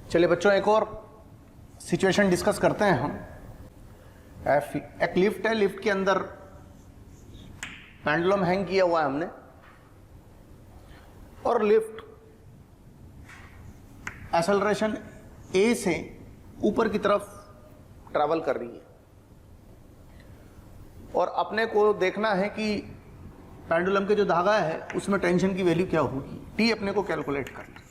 चलिए बच्चों, एक और सिचुएशन डिस्कस करते हैं हम। एक लिफ्ट है, लिफ्ट के अंदर पेंडुलम हैंग किया हुआ है हमने, और लिफ्ट एक्सेलरेशन ए से ऊपर की तरफ ट्रैवल कर रही है, और अपने को देखना है कि पेंडुलम के जो धागा है उसमें टेंशन की वैल्यू क्या होगी। टी अपने को कैलकुलेट करना,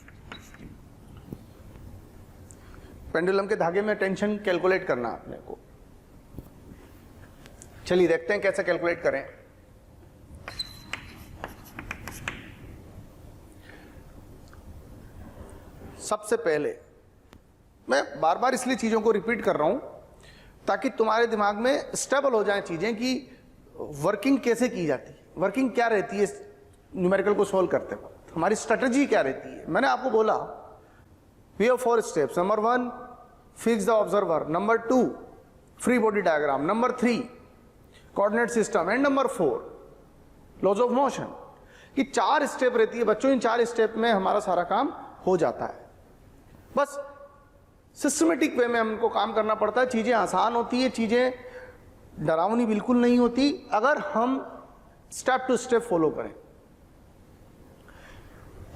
पेंडुलम के धागे में टेंशन कैलकुलेट करना अपने को। चलिए देखते हैं कैसे कैलकुलेट करें। सबसे पहले मैं बार बार इसलिए चीजों को रिपीट कर रहा हूं ताकि तुम्हारे दिमाग में स्टेबल हो जाए चीजें कि वर्किंग कैसे की जाती है, वर्किंग क्या रहती है न्यूमेरिकल को सॉल्व करते वक्त, हमारी स्ट्रेटजी क्या रहती है। मैंने आपको बोला we have 4 steps. Number 1 fix the observer, number 2 free body diagram, number 3 coordinate system, and number 4 laws of motion. ये 4 स्टेप रहती है बच्चों, इन 4 स्टेप में हमारा सारा काम हो जाता है। बस सिस्टमेटिक वे में हमको काम करना पड़ता है, चीजें आसान होती है, चीजें डरावनी बिल्कुल नहीं होती अगर हम स्टेप टू स्टेप फॉलो करें।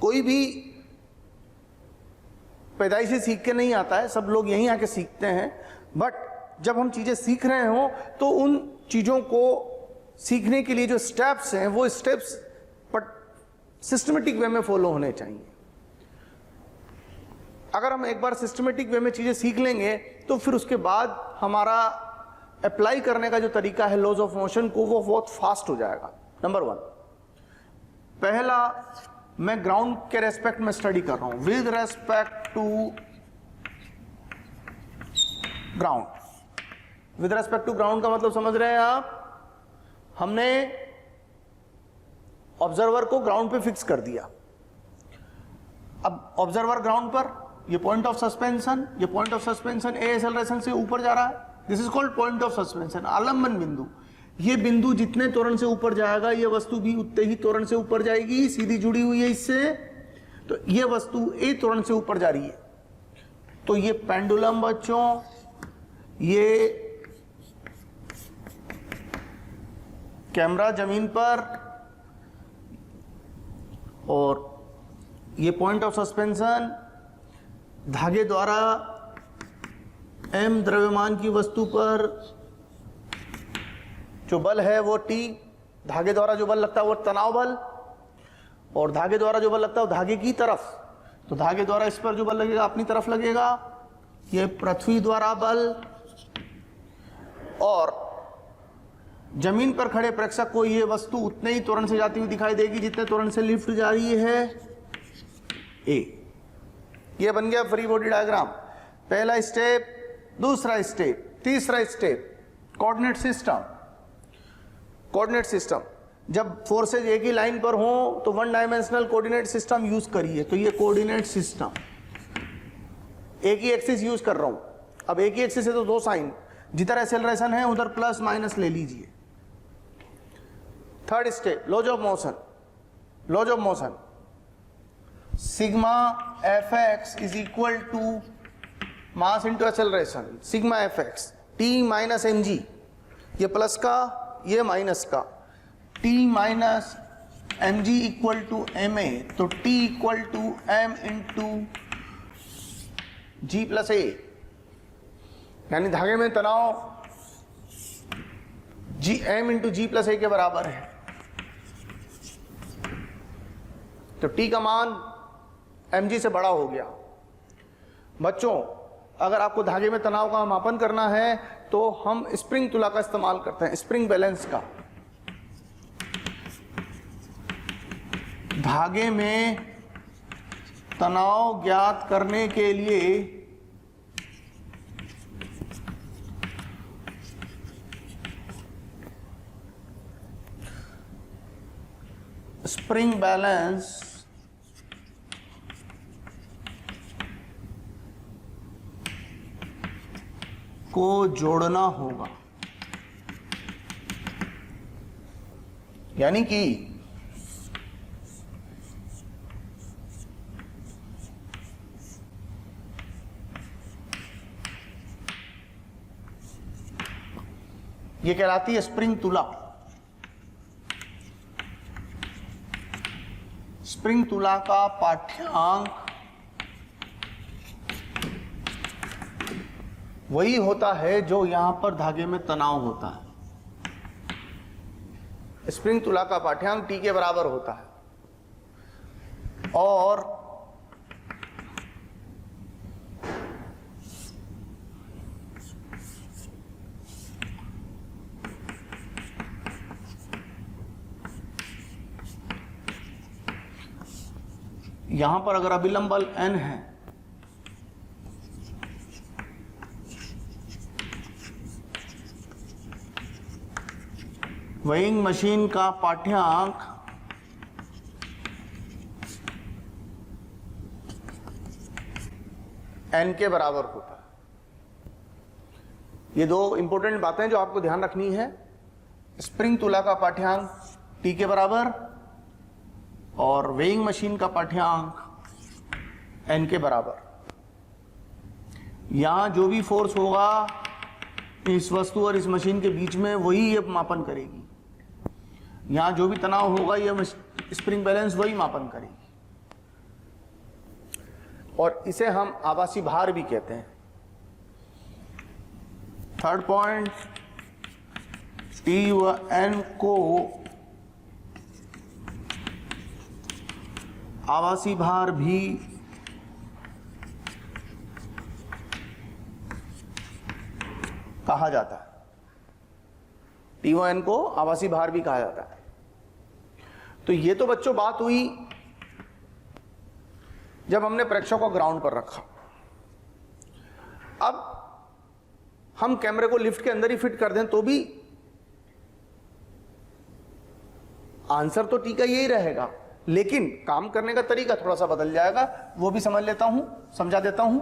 कोई भी पैदाइश से सीख के नहीं आता है, सब लोग यहीं आके सीखते हैं, बट जब हम चीजें सीख रहे हो तो उन चीजों को सीखने के लिए जो स्टेप्स हैं वो स्टेप्स बट सिस्टमेटिक वे में फॉलो होने चाहिए। अगर हम एक बार सिस्टमेटिक वे में चीजें सीख लेंगे तो फिर उसके बाद हमारा अप्लाई करने का जो तरीका है लॉज ऑफ मोशन को, वो बहुत फास्ट हो जाएगा। नंबर 1, पहला मैं ग्राउंड के रेस्पेक्ट में स्टडी कर रहा हूं, with respect to ground. With respect to ground का मतलब समझ रहे हैं आप, हमने ऑब्जर्वर को ग्राउंड पे फिक्स कर दिया। अब ऑब्जर्वर ग्राउंड पर, ये पॉइंट ऑफ सस्पेंशन, ये point of suspension A acceleration से ऊपर जा रहा है, this is called point of suspension, आलंबन बिंदु। ये बिंदु जितने त्वरण से ऊपर जाएगा ये वस्तु भी उतने ही त्वरण से ऊपर जाएगी, सीधी जुड़ी हुई है इससे। तो ये वस्तु ए त्वरण से ऊपर जा रही है, तो ये पेंडुलम बच्चों, ये कैमरा जमीन पर, और ये पॉइंट ऑफ सस्पेंशन धागे द्वारा m द्रव्यमान की वस्तु पर जो बल है वो T, धागे द्वारा जो बल लगता है वो तनाव बल, और धागे द्वारा जो बल लगता है वो धागे की तरफ, तो धागे द्वारा इस पर जो बल लगेगा अपनी तरफ लगेगा। ये पृथ्वी द्वारा बल, और जमीन पर खड़े प्रेक्षक को ये वस्तु उतने ही त्वरण से जाती हुई दिखाई देगी जितने त्वरण से लिफ्ट जा रही है ए। ये बन गया फ्री बॉडी डायग्राम। पहला स्टेप, दूसरा स्टेप, तीसरा step coordinate system. Coordinate system, जब फोर्सेज एक ही लाइन पर हो तो 1 डायमेंशनल कोऑर्डिनेट सिस्टम यूज करिए। तो ये कोऑर्डिनेट सिस्टम, एक ही एक्सिस यूज कर रहा हूं। अब एक ही एक्सिस है तो 2 साइन, जिधर एक्सेलरेशन है उधर प्लस माइनस ले लीजिए। Third step laws of motion. Laws of motion, sigma F x is equal to mass into acceleration, sigma F x T minus m g, ये प्लस का ये माइनस का, T minus m g equal to m a, तो T equal to m into g plus a, यानी धागे में तनाव g m into g plus a के बराबर है। तो टी का मान mg से बड़ा हो गया। बच्चों, अगर आपको धागे में तनाव का मापन करना है तो हम स्प्रिंग तुला का इस्तेमाल करते हैं, स्प्रिंग बैलेंस का। धागे में तनाव ज्ञात करने के लिए स्प्रिंग बैलेंस को जोड़ना होगा। यानी कि ये कहलाती है स्प्रिंग तुला। स्प्रिंग तुला का पाठ्यांक वही होता है जो यहां पर धागे में तनाव होता है। स्प्रिंग तुला का पाठ्यांक T के बराबर होता है और यहां पर अगर अभिलंब बल N है वेइंग मशीन का पाठ्यांक N के बराबर होता है। ये दो इंपॉर्टेंट बातें जो आपको ध्यान रखनी है। स्प्रिंग तुला का पाठ्यांक T के बराबर और वेइंग मशीन का पाठ्यांक N के बराबर। यहां जो भी फोर्स होगा इस वस्तु और इस मशीन के बीच में वही ये मापन करेगी। यहां जो भी तनाव होगा ये स्प्रिंग बैलेंस वही मापन करेगी और इसे हम आभासी भार भी कहते हैं। थर्ड पॉइंट, T व N को आभासी भार भी कहा जाता है। T व N को आभासी भार भी कहा जाता है। तो ये तो बच्चों बात हुई जब हमने प्रेक्षक को ग्राउंड पर रखा। अब हम कैमरे को लिफ्ट के अंदर ही फिट कर दें तो भी आंसर तो T का यही रहेगा, लेकिन काम करने का तरीका थोड़ा सा बदल जाएगा। वो भी समझ लेता हूं, समझा देता हूं।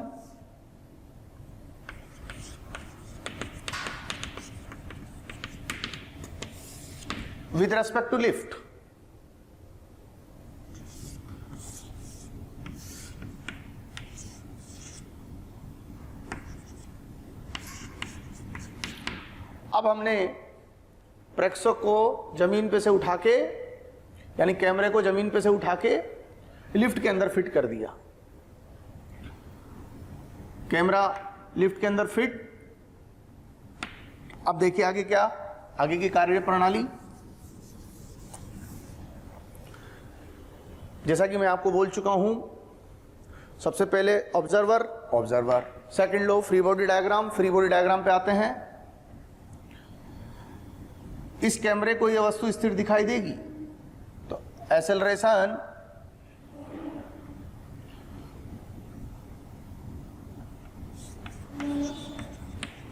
विद रेस्पेक्ट टू लिफ्ट, अब हमने प्रेक्षक को जमीन पे से उठा के, यानी कैमरे को जमीन पे से उठा के लिफ्ट के अंदर फिट कर दिया। कैमरा लिफ्ट के अंदर फिट। अब देखिए आगे क्या, आगे की कार्य प्रणाली। जैसा कि मैं आपको बोल चुका हूं, सबसे पहले ऑब्जर्वर, सेकंड लो free body diagram. Free body diagram पे आते हैं। इस कैमरे को यह वस्तु स्थिर दिखाई देगी तो एक्सेलरेशन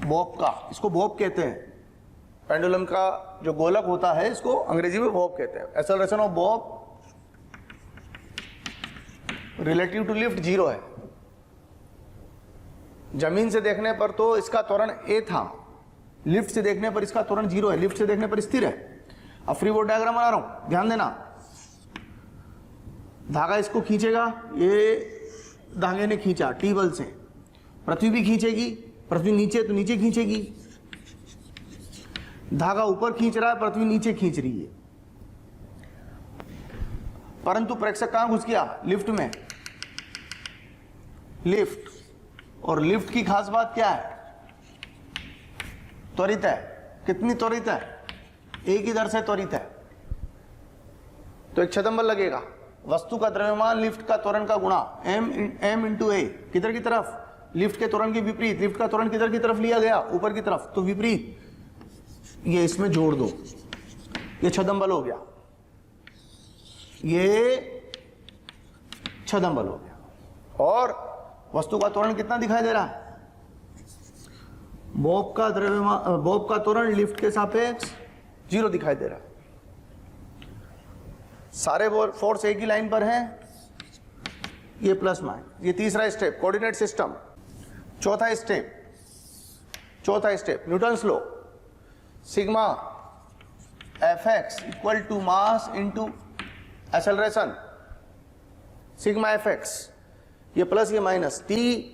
बॉब का, इसको बॉब कहते हैं। पेंडुलम का जो गोलक होता है इसको अंग्रेजी में बॉब कहते हैं। Acceleration of bob relative to lift 0 है। जमीन से देखने पर तो इसका त्वरण a था, लिफ्ट से देखने पर इसका त्वरण 0 है, लिफ्ट से देखने पर स्थिर है। अब फ्री बॉडी डायग्राम बना रहा हूं, ध्यान देना। धागा इसको खींचेगा, ये धागे ने खींचा टी बल से, पृथ्वी भी खींचेगी, पृथ्वी नीचे तो नीचे खींचेगी। धागा ऊपर खींच रहा है, पृथ्वी नीचे खींच रही है। परंतु प्रेक्षक कहां घुस गया? लिफ्ट में। लिफ्ट, और लिफ्ट की खास बात क्या है? त्वरित है। कितनी त्वरित है? एक ही दर से त्वरित है। तो एक छदम बल लगेगा। वस्तु का द्रव्यमान लिफ्ट का त्वरण का गुणा m इंटू a, किधर की तरफ? लिफ्ट के त्वरण के विपरीत। लिफ्ट का त्वरण किधर की तरफ लिया गया? ऊपर की तरफ, तो विपरीत। ये इसमें जोड़ दो, ये छदम बल हो गया, ये छदम बल हो गया। और वस्तु का त्वरण कितना दिखाई दे रहा है? बॉब का द्रव्यमान, बॉब का त्वरण लिफ्ट के सापेक्ष 0 दिखाई दे रहा है। सारे फोर्स एक ही लाइन पर हैं, ये प्लस माइनस। ये तीसरा स्टेप कोऑर्डिनेट सिस्टम। चौथा step Newton's law, sigma F x equal to mass into acceleration sigma F x, ये प्लस ये minus, T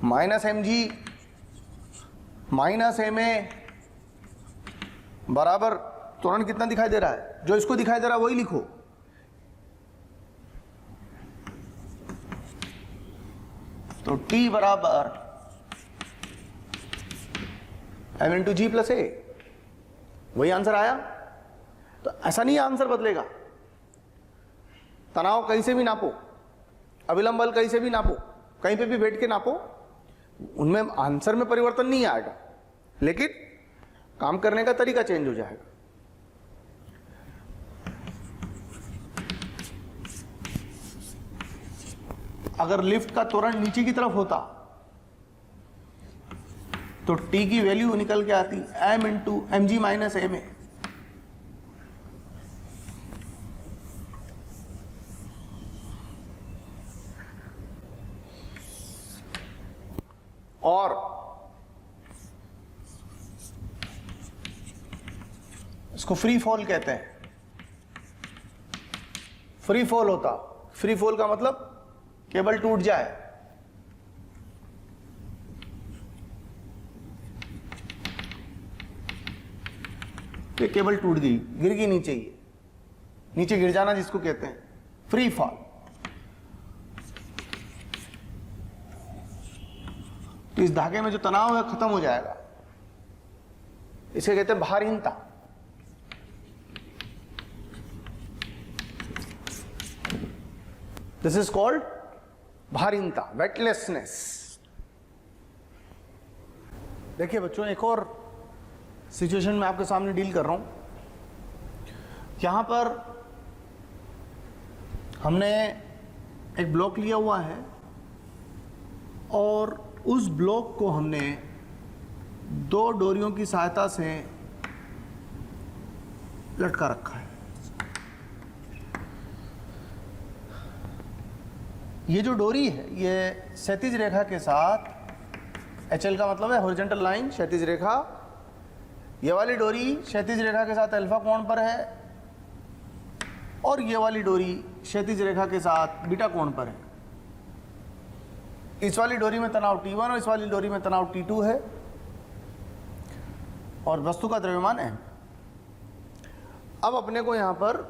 minus m g minus m a बराबर त्वरण कितना दिखाई दे रहा है, जो इसको दिखाई दे रहा है वही लिखो। तो T बराबर एम इंटू जी प्लस ए, वही आंसर आया। तो ऐसा नहीं आंसर बदलेगा, तनाव कहीं से भी नापो, अविलंब बल कहीं से भी नापो, कहीं पे भी बैठ के नापो, उनमें आंसर में परिवर्तन नहीं आएगा, लेकिन काम करने का तरीका चेंज हो जाएगा। अगर लिफ्ट का त्वरण नीचे की तरफ होता तो T की वैल्यू निकल के आती m into m g minus m a. और इसको फ्री फॉल कहते हैं। फ्री फॉल होता, फ्री फॉल का मतलब केबल टूट जाए, तो केबल टूट गई, गिर गई नीचे, ही नीचे गिर जाना जिसको कहते हैं फ्री फॉल। तो इस धागे में जो तनाव है खत्म हो जाएगा, इसे कहते हैं भारहीनता। दिस इज कॉल्ड भारहीनता, वेटलेसनेस। देखिए बच्चों, एक और सिचुएशन में आपके सामने डील कर रहा हूं। यहां पर हमने एक ब्लॉक लिया हुआ है और उस ब्लॉक को हमने दो डोरियों की सहायता से लटका रखा है। ये जो डोरी है ये क्षैतिज रेखा के साथ, HL का मतलब है हॉरिजॉन्टल लाइन, क्षैतिज रेखा। ये वाली डोरी क्षैतिज रेखा के साथ अल्फा कोण पर है और ये वाली डोरी क्षैतिज रेखा के साथ बीटा कोण पर है। इस वाली डोरी में तनाव T1 और इस वाली डोरी में तनाव T2 है और वस्तु का द्रव्यमान है। अब अपने को यहां पर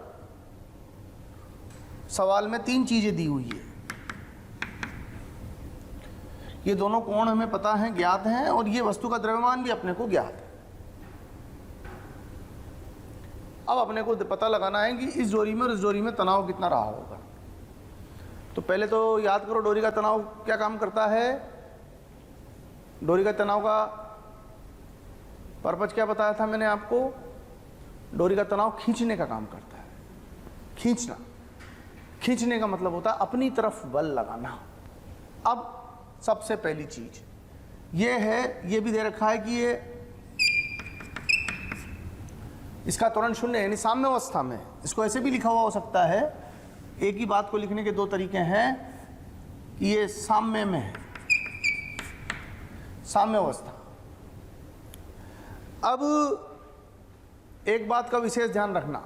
सवाल में तीन चीजें दी हुई है। ये दोनों कोण हमें पता है, ज्ञात हैं, और ये वस्तु का द्रव्यमान भी अपने को ज्ञात है। अब अपने को पता लगाना है कि इस डोरी में और इस डोरी में तनाव कितना रहा होगा। तो पहले तो याद करो डोरी का तनाव क्या काम करता है। डोरी का तनाव का पर्पज क्या बताया था मैंने आपको? डोरी का तनाव खींचने का काम करता है। खींचना, खींचने का मतलब होता है अपनी तरफ बल लगाना। अब सबसे पहली चीज ये है, ये भी दे रखा है कि ये इसका त्वरण शून्य है, यानी साम्य अवस्था में। इसको ऐसे भी लिखा हुआ हो सकता है। एक ही बात को लिखने के दो तरीके हैं कि ये साम्य में है, साम्य अवस्था। अब एक बात का विशेष ध्यान रखना,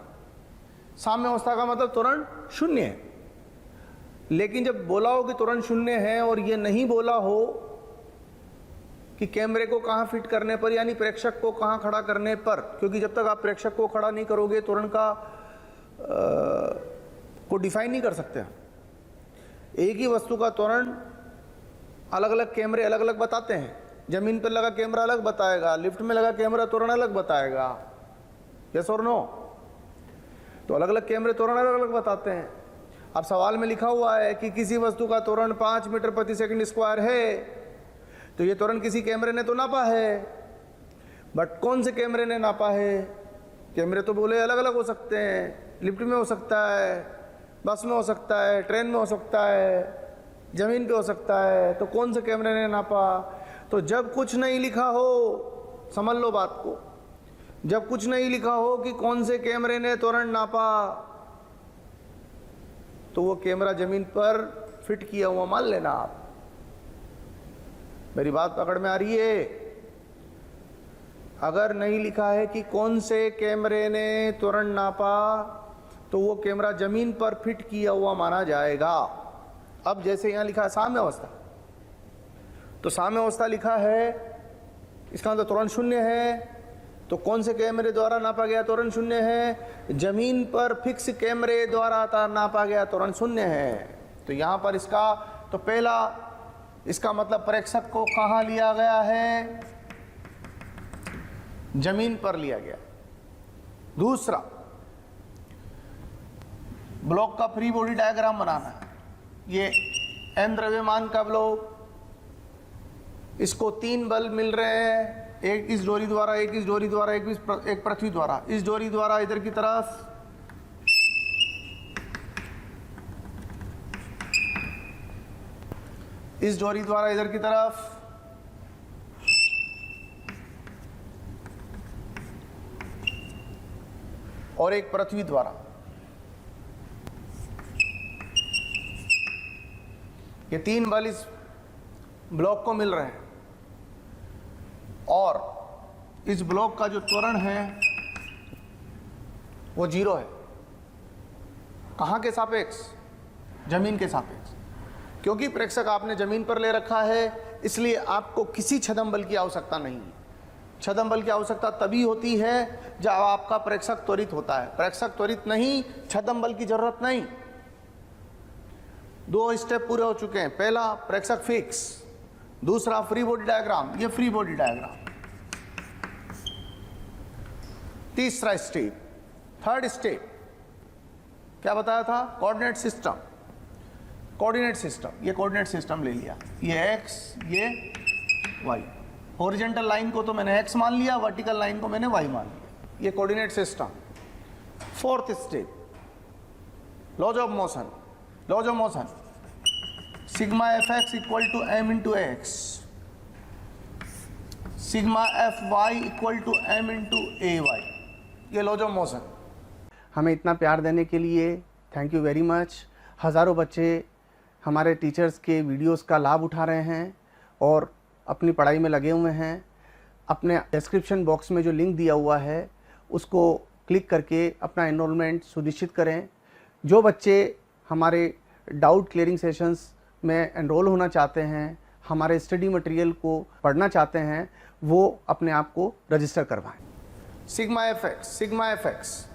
साम्य अवस्था का मतलब त्वरण शून्य है। लेकिन जब बोला हो कि त्वरण शून्य है और ये नहीं बोला हो कि कैमरे को कहाँ फिट करने पर, यानी प्रेक्षक को कहाँ खड़ा करने पर, क्योंकि जब तक आप प्रेक्षक को खड़ा नहीं करोगे त्वरण का को डिफाइन नहीं कर सकते। एक ही वस्तु का त्वरण अलग अलग कैमरे अलग अलग बताते हैं। जमीन पर लगा कैमरा अलग बताएगा, लिफ्ट में लगा कैमरा त्वरण अलग बताएगा। यस और नो? तो अलग अलग कैमरे त्वरण अलग अलग बताते हैं। अब सवाल में लिखा हुआ है कि किसी वस्तु का त्वरण 5 मीटर प्रति सेकंड स्क्वायर है, तो ये त्वरण किसी कैमरे ने तो नापा है, बट कौन से कैमरे ने नापा है? कैमरे तो बोले अलग अलग हो सकते हैं, लिफ्ट में हो सकता है, बस में हो सकता है, ट्रेन में हो सकता है, जमीन पे हो सकता है, तो कौन से कैमरे ने नापा? तो जब कुछ नहीं लिखा हो, समझ लो बात को, जब कुछ नहीं लिखा हो कि कौन से कैमरे ने त्वरण नापा, तो वो कैमरा जमीन पर फिट किया हुआ मान लेना आप। मेरी बात पकड़ में आ रही है? अगर नहीं लिखा है कि कौन से कैमरे ने त्वरण नापा, तो वो कैमरा जमीन पर फिट किया हुआ माना जाएगा। अब जैसे यहाँ लिखा है साम्य अवस्था, तो साम्य अवस्था लिखा है, इसका मतलब त्वरण शून्य है। तो कौन से कैमरे द्वारा नापा गया त्वरण शून्य है? जमीन पर फिक्स कैमरे द्वारा नापा गया त्वरण शून्य है। तो यहाँ पर इसका तो पहला इसका मतलब प्रेक्षक को कहाँ लिया गया है? जमीन पर लिया गया। दूसरा, ब्लॉक का फ्री बॉडी डायग्राम बनाना है। ये n द्रव्यमान का ब्लॉक, इसको 3 बल मिल रहे हैं, एक इस डोरी द्वारा, एक इस डोरी द्वारा, एक पृथ्वी द्वारा। इस डोरी द्वारा इधर की तरफ, इस डोरी द्वारा इधर की तरफ, और एक पृथ्वी द्वारा। ये 3 बल इस ब्लॉक को मिल रहे हैं, और इस ब्लॉक का जो त्वरण है वो 0 है। कहाँ के सापेक्ष? जमीन के सापेक्ष। क्योंकि प्रेक्षक आपने जमीन पर ले रखा है, इसलिए आपको किसी छदम बल की आवश्यकता नहीं है। छदम बल की आवश्यकता तभी होती है जब आपका प्रेक्षक त्वरित होता है। प्रेक्षक त्वरित नहीं, छदम बल की जरूरत नहीं। 2 स्टेप पूरे हो चुके हैं। पहला प्रेक्षक फिक्स, दूसरा फ्री बॉडी डायग्राम, ये फ्री बॉडी डायग्राम। तीसरा स्टेप, थर्ड स्टेप क्या बताया था? Coordinate system. कोऑर्डिनेट सिस्टम, ये कोऑर्डिनेट सिस्टम ले लिया, ये x, ये y। हॉरिजॉन्टल लाइन को तो मैंने x मान लिया, वर्टिकल लाइन को मैंने y मान लिया। ये coordinate system. Fourth step, laws of motion. Laws of motion, sigma fx equal to m into x, sigma fy equal to m into ay। ये लॉज ऑफ मोशन। हमें इतना प्यार देने के लिए थैंक यू वेरी मच। हज़ारों बच्चे हमारे टीचर्स के वीडियोस का लाभ उठा रहे हैं और अपनी पढ़ाई में लगे हुए हैं। अपने डिस्क्रिप्शन बॉक्स में जो लिंक दिया हुआ है उसको क्लिक करके अपना एनरोलमेंट सुनिश्चित करें। जो बच्चे हमारे डाउट क्लियरिंग सेशंस में एनरोल होना चाहते हैं, हमारे स्टडी मटेरियल को पढ़ना चाहते हैं, वो अपने आप को रजिस्टर करवाएं। सिग्मा एफएक्स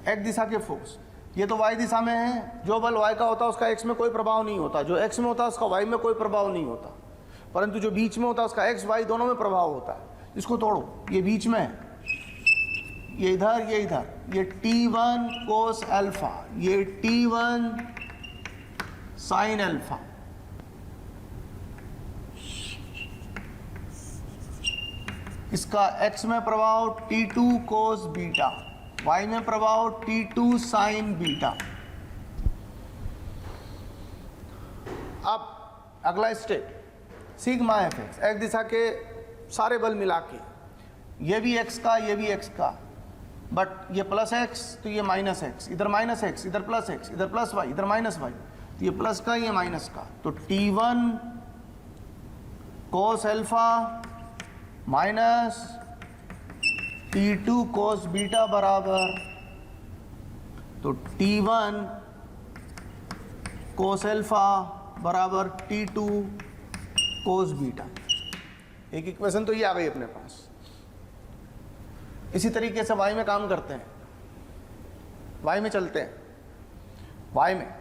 एक दिशा के फोर्स, ये तो y दिशा में है। जो बल y का होता है उसका x में कोई प्रभाव नहीं होता, जो x में होता है उसका y में कोई प्रभाव नहीं होता, परंतु जो बीच में होता है उसका x y दोनों में प्रभाव होता है। इसको तोड़ो, ये बीच में है, ये इधर, ये इधर, ये T1 कोस अल्फा, ये T1 साइन अल्फा। इसका x में प्रभाव T2 कोस बीटा, y में प्रभाव T2 साइन बीटा। अब अगला स्टेप, सिग्मा एफएक्स, एक दिशा के सारे बल मिला के, ये भी x का, ये भी x का, बट ये प्लस x तो ये माइनस x, इधर माइनस x, इधर प्लस x, इधर प्लस y, इधर माइनस y, तो ये प्लस का, ये माइनस का, तो T1 cos alpha minus T2 cos beta बराबर, तो T1 कोस अल्फा बराबर T2 कोस बीटा। एक इक्वेशन तो ये आ गई अपने पास। इसी तरीके से y में काम करते हैं, y में चलते हैं। y में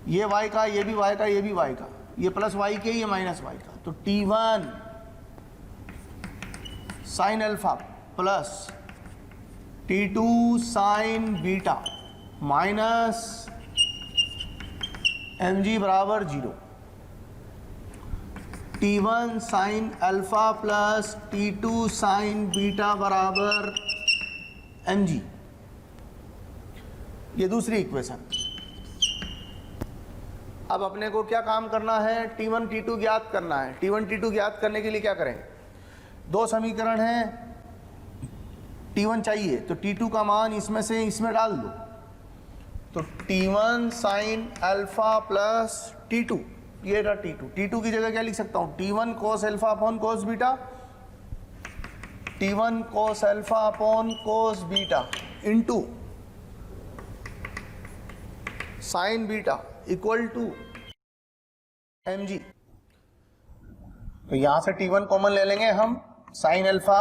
ये y का, ये भी y का, ये भी y का, ये प्लस y के, ये माइनस y का, तो T1 sine alpha plus T2 sign beta minus mg बराबर 0। T1 sine alpha plus T2 sign beta बराबर mg। ये दूसरी इक्वेशन। अब अपने को क्या काम करना है? T1 T2 ज्ञात करना है। T1 T2 ज्ञात करने के लिए क्या करें? 2 समीकरण हैं, T1 चाहिए तो T2 का मान इसमें से इसमें डाल दो, तो T1 sine alpha plus T2, ये रहा T2। T2 की जगह क्या लिख सकता हूँ? T1 cos alpha upon cos beta, T1 cos alpha upon cos beta into sine beta equal to mg। तो यहां से T1 कॉमन ले लेंगे हम, sine alpha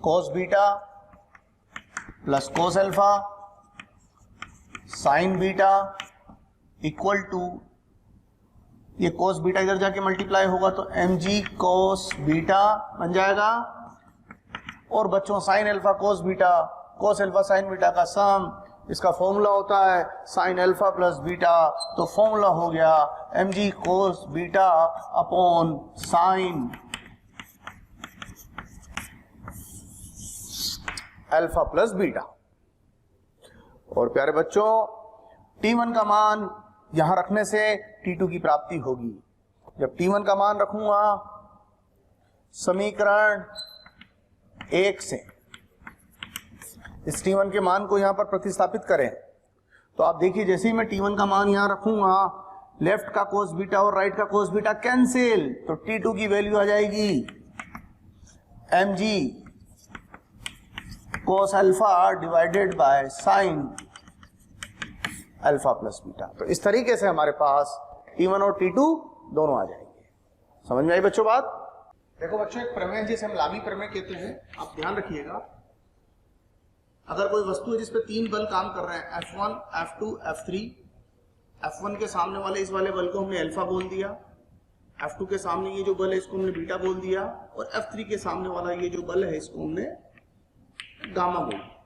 cos beta plus cos alpha sine beta equal to, ये cos beta इधर जाके multiply होगा तो mg cos बीटा बन जाएगा, और बच्चों sign alpha cos beta, cos alpha sine beta का सम, इसका फॉर्मूला होता है साइन अल्फा प्लस बीटा, तो फॉर्मूला हो गया mg cos beta upon sine alpha plus beta. और प्यारे बच्चों T1 का मान यहां रखने से T2 की प्राप्ति होगी। जब T1 का मान रखूंगा समीकरण 1 से, इस T1 के मान को यहां पर प्रतिस्थापित करें तो आप देखिए जैसे ही मैं T1 का मान यहां रखूंगा, लेफ्ट का cos बीटा और राइट का cos बीटा कैंसिल, तो T2 की वैल्यू आ जाएगी mg cos alpha divided by sine alpha plus beta. तो इस तरीके से हमारे पास T1 और T2 दोनों आ जाएंगे। समझ में आई बच्चों बात? देखो बच्चों, एक प्रमेय जिसे हम लामी प्रमेय कहते हैं, आप ध्यान रखिएगा। अगर कोई वस्तु है जिसपे 3 बल काम कर रहे हैं, F1, F2, F3, F1 के सामने वाले इस वाले बल को हमने अल्फा बोल दिया, F2 के सामने ये जो बल है इसको हमने बीटा बोल दिया, और F3 के सामने वाला ये जो बल है इसको हमने गामा बोल दिया।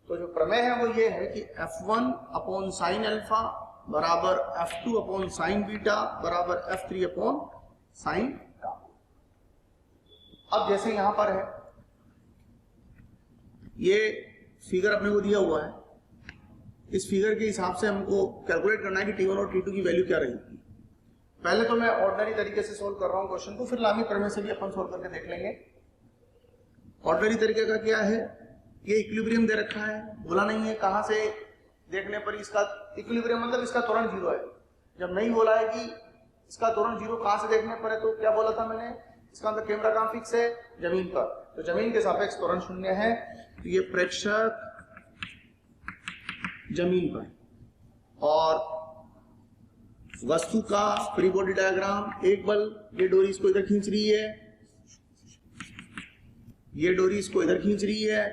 तो जो प्रमेय है वो ये है कि F1 अपॉन साइन अल्फा बराबर F2 अपॉन साइन बीटा बराबर F3 अपॉन साइन गामा। अब जैसे यहां पर है, ये फिगर अपने को दिया हुआ है, इस फिगर के हिसाब से हमको कैलकुलेट करना है कि T1 और T2 की वैल्यू क्या रहेगी। पहले तो मैं ऑर्डिनरी तरीके से सोल्व कर रहा हूं क्वेश्चन को, फिर लामी प्रमेय से भी अपन सोल्व करके देख लेंगे। ऑर्डिनरी तरीके का क्या है, ये इक्विलिब्रियम दे रखा है, बोला नहीं है कहां से देखने पर इसका इक्विलिब्रियम मतलब इसका त्वरण जीरो है। जब नहीं बोला है कि इसका त्वरण जीरो कहां से देखने पर है, तो क्या बोला था मैंने, इसका अंदर कैमरा कहां फिक्स है, जमीन पर, तो जमीन के सापेक्ष त्वरण शून्य है, तो ये प्रेक्षक जमीन पर, और वस्तु का फ्री बॉडी डायग्राम, एक बल, ये डोरी इसको इधर खींच रही है, ये डोरी इसको इधर खींच रही है,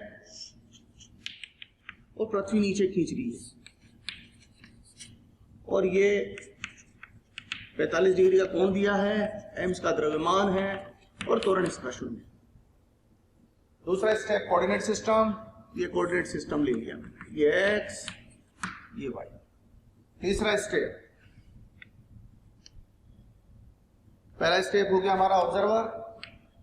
और पृथ्वी नीचे खींच रही है, और ये 45 डिग्री का कोण दिया है, m इसका द्रव्यमान है, और त्वरण इसका शून्य। दूसरा स्टेप कोऑर्डिनेट सिस्टम, ये कोऑर्डिनेट सिस्टम ले लिया, ये x, ये y। तीसरा स्टेप, पहला स्टेप हो गया हमारा ऑब्जर्वर,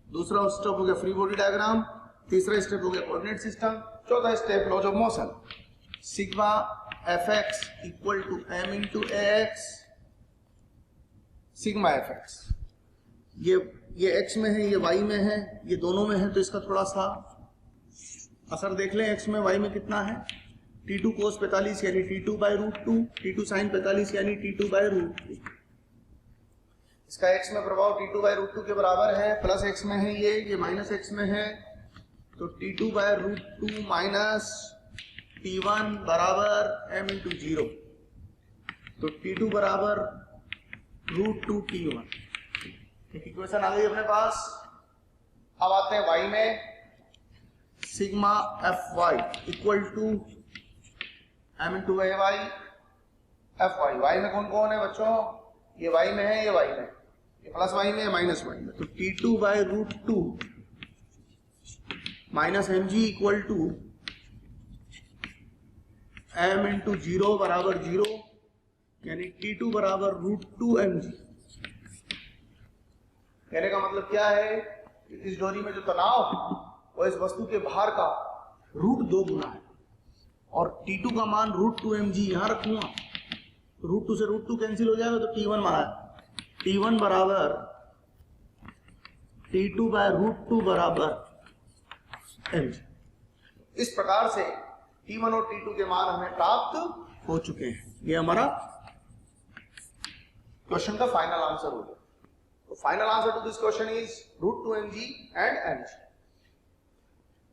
दूसरा स्टेप हो गया फ्री बॉडी डायग्राम, तीसरा स्टेप हो गया कोऑर्डिनेट सिस्टम, चौथा step laws of motion, sigma fx equal to m into ax sigma fx। ये x में है, ये y में है, ये दोनों में है, तो इसका थोड़ा सा असर देख लें। x में y में कितना है, T2 cos 45 यानी T2 by root 2, T2 sin 45 यानी T2 बाय रूट 2। इसका x में प्रभाव T2 बाय रूट 2 के बराबर है, प्लस x में है ये माइनस x में है, तो T2 by root 2 minus T1 बराबर m इंटू 0, तो T2 बराबर रूट 2 T1। एक इक्वेशन आ गई अपने पास। अब आते हैं y में, sigma Fy equal to m into y Fy। y में कौन कौन है बच्चों, ये y में है, ये y में, ये प्लस y में है, माइनस y में, तो T2 by root 2 minus mg equal to m into 0 बराबर 0, यानी T2 बराबर रूट 2 mg। कहने का मतलब क्या है, इस डोरी में जो तनाव वो इस वस्तु के भार का रूट 2 गुना है, और T2 का मान रूट 2 mg यहां रखूंगा, रूट 2 से रूट 2 कैंसिल हो जाएगा, तो T1 माना, T1 बराबर T2 बाय रूट 2 बराबर mg। इस प्रकार से T1 और T2 के मान हमें प्राप्त हो चुके हैं। ये हमारा क्वेश्चन का फाइनल आंसर हो गया। तो final answer to this question is √2mg and mg।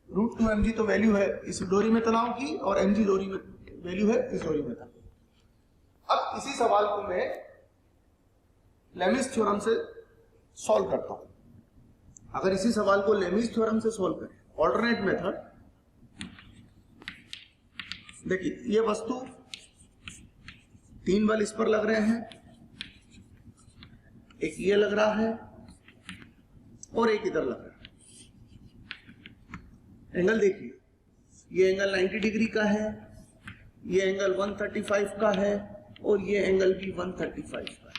√2mg तो वैल्यू है इस डोरी में तनाव की और mg डोरी में वैल्यू है इस डोरी में तनाव। अब इसी सवाल को मैं लेमिस थ्योरम से सॉल्व करता हूं। अगर इसी सवाल को लेमिस थ्योरम से सॉल्व करें, ऑल्टरनेट मेथड, देखिए ये वस्तु 3 बल इस पर लग रहे हैं, एक ये लग रहा है और एक इधर लग रहा है। एंगल देखिए, ये एंगल 90 डिग्री का है, ये एंगल 135 का है और ये एंगल भी 135 का है।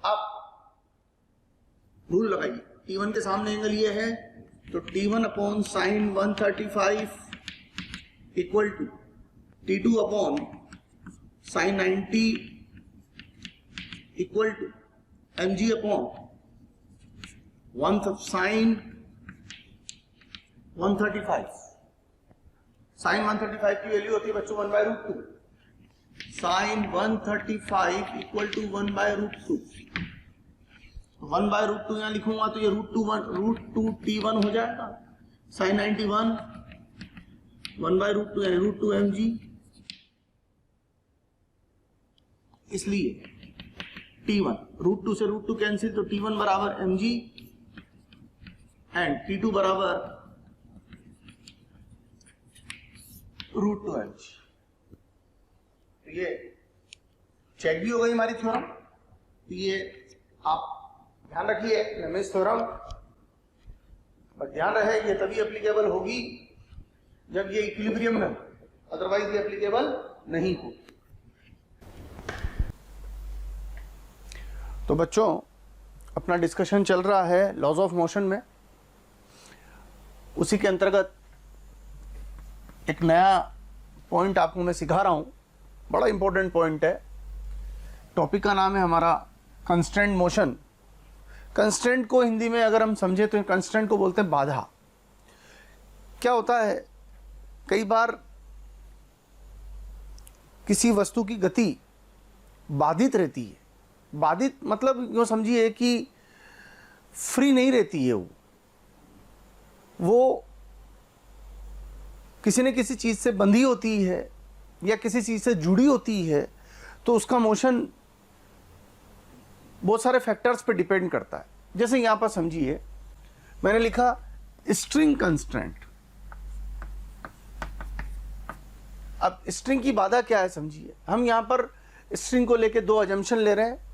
अब रूल लगाइए, T1 के सामने एंगल ये है तो T1 upon sine 135 equal to T2 upon sine 90 equal to mg upon 1 sine 135। Sine 135 की वैल्यू होती है बच्चों 1/√2। Sign 135 equal to 1/√2। 1/√2 यहां लिखूंगा तो ये √2 T1 हो जाएगा। साइन 91 1/√2 यानी √2 mg। इसलिए T1 √2 से √2 कैंसिल तो T1 बराबर mg एंड T2 बराबर √2 mg। तो ये चेक भी हो गई हमारी थ्योरम। तो ये आप ध्यान रखिए लेमिस थ्योरम, पर ध्यान रहे ये तभी एप्लीकेबल होगी जब ये इक्विलिब्रियम में हो, अदरवाइज ये एप्लीकेबल नहीं होगी। तो बच्चों अपना डिस्कशन चल रहा है लॉज ऑफ मोशन में, उसी के अंतर्गत एक नया पॉइंट आपको मैं सिखा रहा हूं, बड़ा इंपॉर्टेंट पॉइंट है। टॉपिक का नाम है हमारा कंस्ट्रेंट मोशन। कंस्ट्रेंट को हिंदी में अगर हम समझे तो कंस्ट्रेंट को बोलते हैं बाधा। क्या होता है, कई बार किसी वस्तु की गति बाधित रहती है। बाधित मतलब यूँ समझिए कि फ्री नहीं रहती है, वो किसी न किसी चीज़ से बंधी होती है या किसी चीज़ से जुड़ी होती है, तो उसका मोशन बहुत सारे फैक्टर्स पे डिपेंड करता है। जैसे यहाँ पर समझिए मैंने लिखा स्ट्रिंग कंस्ट्रेंट। अब स्ट्रिंग की बाधा क्या है समझिए, हम यहाँ पर स्ट्रिंग को लेके 2 अजम्पशन ले रहे हैं।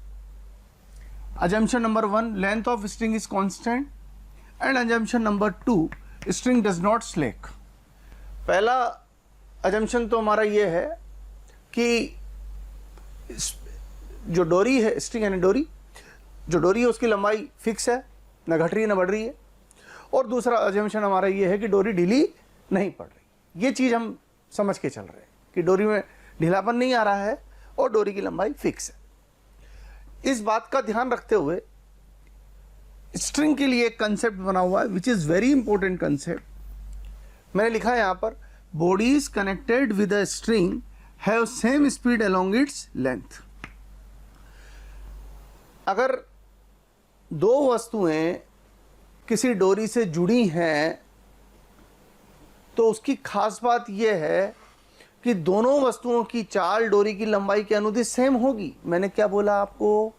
Assumption number 1, length of string is constant, and assumption number 2, string does not slack। पहला assumption तो हमारा ये है कि जो डोरी है, स्ट्रिंग यानी डोरी, जो डोरी है उसकी लंबाई फिक्स है, ना घट रही है ना बढ़ रही है। और दूसरा assumption हमारा ये है कि डोरी ढीली नहीं पड़ रही। ये चीज़ हम समझ के चल रहे हैं कि डोरी में ढीलापन नहीं आ रहा है और डोरी की लंबाई फिक्स है। इस बात का ध्यान रखते हुए स्ट्रिंग के लिए एक कंसेप्ट बना हुआ है which is very important concept. मैंने लिखा है यहाँ पर bodies connected with a string have same speed along its length. अगर 2 वस्तुएं किसी डोरी से जुड़ी हैं तो उसकी खास बात यह है कि दोनों वस्तुओं की चाल डोरी की लंबाई के अनुदिश सेम होगी। मैंने क्या बोला आपको,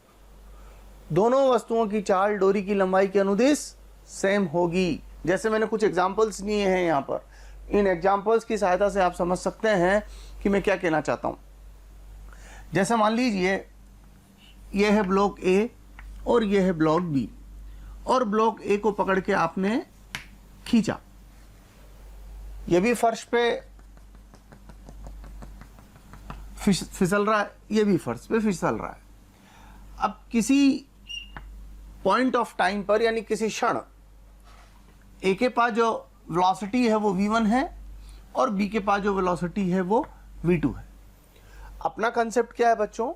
दोनों वस्तुओं की चाल डोरी की लंबाई के अनुदिश सेम होगी। जैसे मैंने कुछ एग्जांपल्स लिए हैं यहाँ पर, इन एग्जांपल्स की सहायता से आप समझ सकते हैं कि मैं क्या कहना चाहता हूँ। जैसे मान लीजिए ये है ब्लॉक ए और ये है ब्लॉक बी, और ब्लॉक ए को पकड़ के आपने खींचा, ये भी फर्श पे फिसल रहा है, ये भी फर्श पे फिसल रहा है। अब किसी पॉइंट ऑफ टाइम पर यानी किसी क्षण ए के पास जो वेलोसिटी है वो v1 है और बी के पास जो वेलोसिटी है वो v2 है। अपना कंसेप्ट क्या है बच्चों,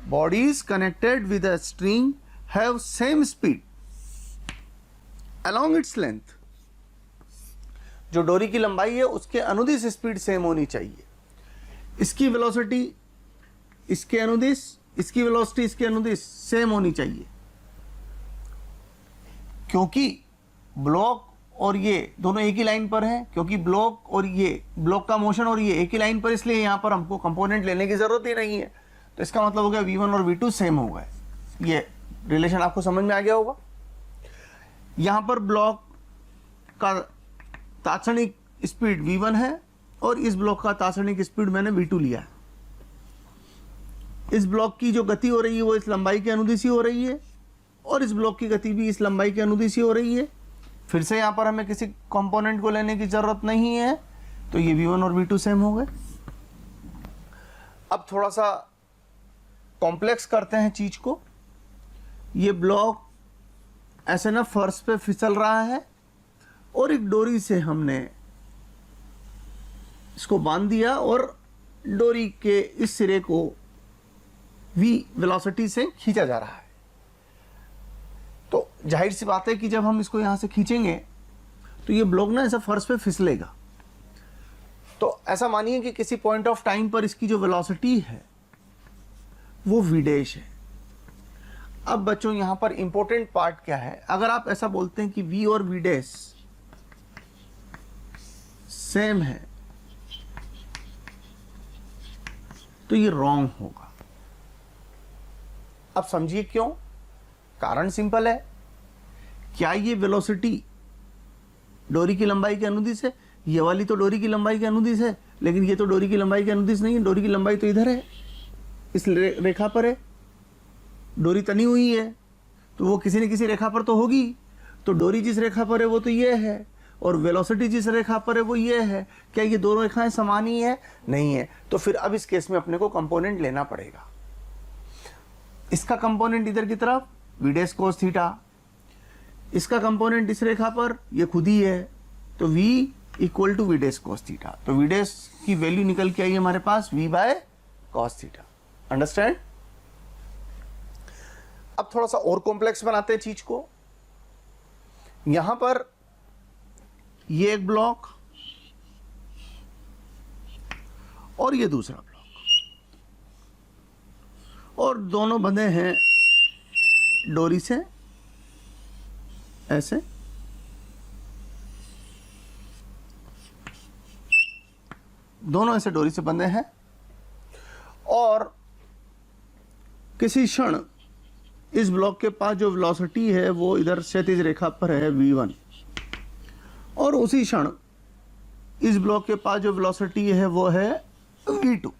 bodies connected with a string have same speed along its length. जो डोरी की लंबाई है उसके अनुदिश स्पीड सेम होनी चाहिए। इसकी वेलोसिटी इसके अनुदिश इसकी वेलोसिटी इसके अनुदिश सेम होनी चाहिए, क्योंकि ब्लॉक और ये दोनों एक ही लाइन पर हैं, क्योंकि ब्लॉक और ये ब्लॉक का मोशन और ये एक ही लाइन पर, इसलिए यहां पर हमको कंपोनेंट लेने की जरूरत ही नहीं है। तो इसका मतलब हो गया V1 और V2 सेम हो गए। ये रिलेशन आपको समझ में आ गया होगा। यहां पर ब्लॉक का तात्क्षणिक स्पीड V1 है और इस ब्लॉक का तात्क्षणिक स्पीड मैंने V2 लिया है। इस ब्लॉक की जो गति हो रही है वो इस लंबाई के अनुदिश ही हो रही है और इस ब्लॉक की गति भी इस लंबाई के अनुदिश ही हो रही है। फिर से यहाँ पर हमें किसी कंपोनेंट को लेने की जरूरत नहीं है, तो ये V1 और V2 सेम हो गए। अब थोड़ा सा कॉम्प्लेक्स करते हैं चीज को। ये ब्लॉक ऐसे ना फर्श पे फिसल रहा है और एक डोरी से हमने इसको बांध दिया और डोरी के इस सिरे को v वेलोसिटी से खींचा जा रहा है। तो जाहिर सी बात है कि जब हम इसको यहां से खींचेंगे तो ये ब्लॉक ना ऐसा फर्श पे फिसलेगा। तो ऐसा मानिए कि किसी पॉइंट ऑफ टाइम पर इसकी जो वेलोसिटी है वो v डैश है। अब बच्चों यहां पर इंपॉर्टेंट पार्ट क्या है, अगर आप ऐसा बोलते हैं कि v और v डैश सेम है तो ये रॉन्ग होगा। अब समझिए क्यों। कारण सिंपल है, क्या ये वेलोसिटी डोरी की लंबाई के अनुदिश है? ये वाली तो डोरी की लंबाई के अनुदिश है, लेकिन ये तो डोरी की लंबाई के अनुदिश नहीं है। डोरी की लंबाई तो इधर है, इस रेखा पर है। डोरी तनी हुई है तो वो किसी न किसी रेखा पर तो होगी। तो डोरी जिस रेखा पर है वो तो ये है और वेलोसिटी जिस रेखा पर है वो ये है। क्या ये दोनों रेखाएं समान ही है? नहीं है। तो फिर अब इस केस में अपने को कंपोनेंट लेना पड़ेगा। इसका कंपोनेंट इधर की तरफ v डैश cos थीटा, इसका कंपोनेंट इस रेखा पर ये खुद ही है, तो v equal to v dash cos theta. तो v डैश की वैल्यू निकल के आई हमारे पास v by cos theta. Understand? अब थोड़ा सा और कॉम्प्लेक्स बनाते हैं चीज को। यहां पर ये एक ब्लॉक और ये दूसरा ब्लॉक और दोनों बंधे हैं डोरी से, ऐसे। दोनों ऐसे डोरी से बंधे हैं और किसी क्षण इस ब्लॉक के पास जो वेलोसिटी है वो इधर क्षैतिज रेखा पर है v1 और उसी क्षण इस ब्लॉक के पास जो वेलोसिटी है वो है v2।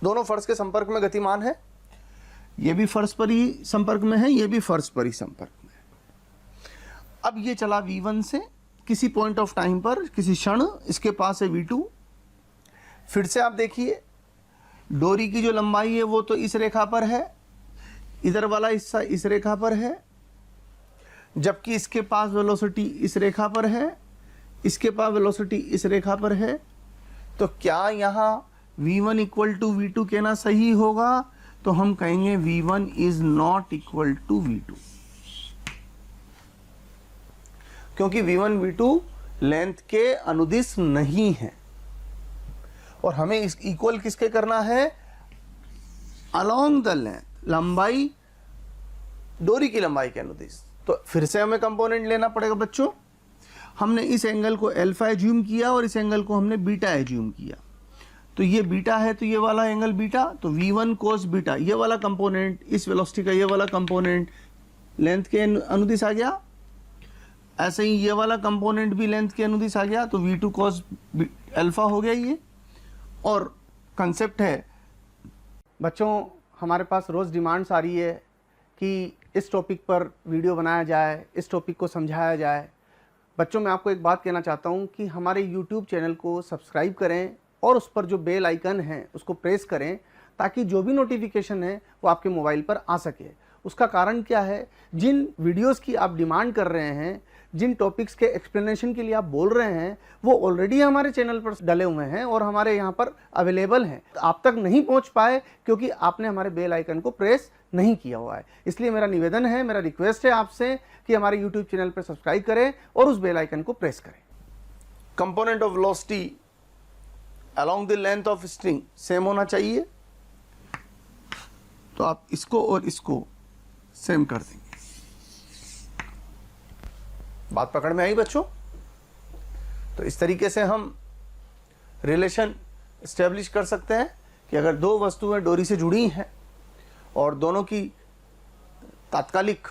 दोनों फर्श के संपर्क में गतिमान है। ये भी फर्श पर ही संपर्क में है, ये भी फर्श पर ही संपर्क में है। अब ये चला v1 से किसी पॉइंट ऑफ टाइम पर, किसी क्षण इसके पास है v2। फिर से आप देखिए डोरी की जो लंबाई है वो तो इस रेखा पर है, इधर वाला हिस्सा इस रेखा पर है, जबकि इसके पास वेलोसिटी इस रेखा पर है, इसके पास वेलोसिटी इस रेखा पर है। तो क्या यहाँ v1 इक्वल टू v2 कहना सही होगा? तो हम कहेंगे v1 is not equal to v2, क्योंकि v1 v2 लेंथ के अनुदिश नहीं है और हमें इस इक्वल किसके करना है? अलोंग द लेंथ, लंबाई डोरी की लंबाई के अनुदिश। तो फिर से हमें कंपोनेंट लेना पड़ेगा बच्चों। हमने इस एंगल को अल्फा एज्यूम किया और इस एंगल को हमने बीटा एज्यूम किया। तो ये बीटा है तो ये वाला एंगल बीटा, तो v1 cos बीटा, ये वाला कंपोनेंट इस वेलोसिटी का ये वाला कंपोनेंट लेंथ के अनुदिश आ गया। ऐसे ही ये वाला कंपोनेंट भी लेंथ के अनुदिश आ गया, तो v2 cos अल्फा हो गया ये। और कंसेप्ट है बच्चों, हमारे पास रोज़ डिमांड्स आ रही है कि इस टॉपिक पर वीडियो बनाया जाए, इस टॉपिक को समझाया जाए। बच्चों, मैं आपको एक बात कहना चाहता हूं कि हमारे YouTube चैनल को सब्सक्राइब करें और उस पर जो बेल आइकन है उसको प्रेस करें ताकि जो भी नोटिफिकेशन है वो आपके मोबाइल पर आ सके। उसका कारण क्या है? जिन वीडियोस की आप डिमांड कर रहे हैं, जिन टॉपिक्स के एक्सप्लेनेशन के लिए आप बोल रहे हैं, वो ऑलरेडी हमारे चैनल पर डले हुए हैं और हमारे यहाँ पर अवेलेबल हैं। आप तक नहीं पहुँच पाए क्योंकि आपने हमारे बेल आइकन को प्रेस नहीं किया हुआ है। इसलिए मेरा निवेदन है, मेरा रिक्वेस्ट है आपसे कि हमारे यूट्यूब चैनल पर सब्सक्राइब करें और उस बेल आइकन को प्रेस करें। Component of velocity along the length of string same होना चाहिए। तो आप इसको और इसको सेम कर देंगे। बात पकड़ में आई बच्चों? तो इस तरीके से हम रिलेशन एस्टेब्लिश कर सकते हैं कि अगर दो वस्तुएं डोरी से जुड़ी हैं और दोनों की तात्कालिक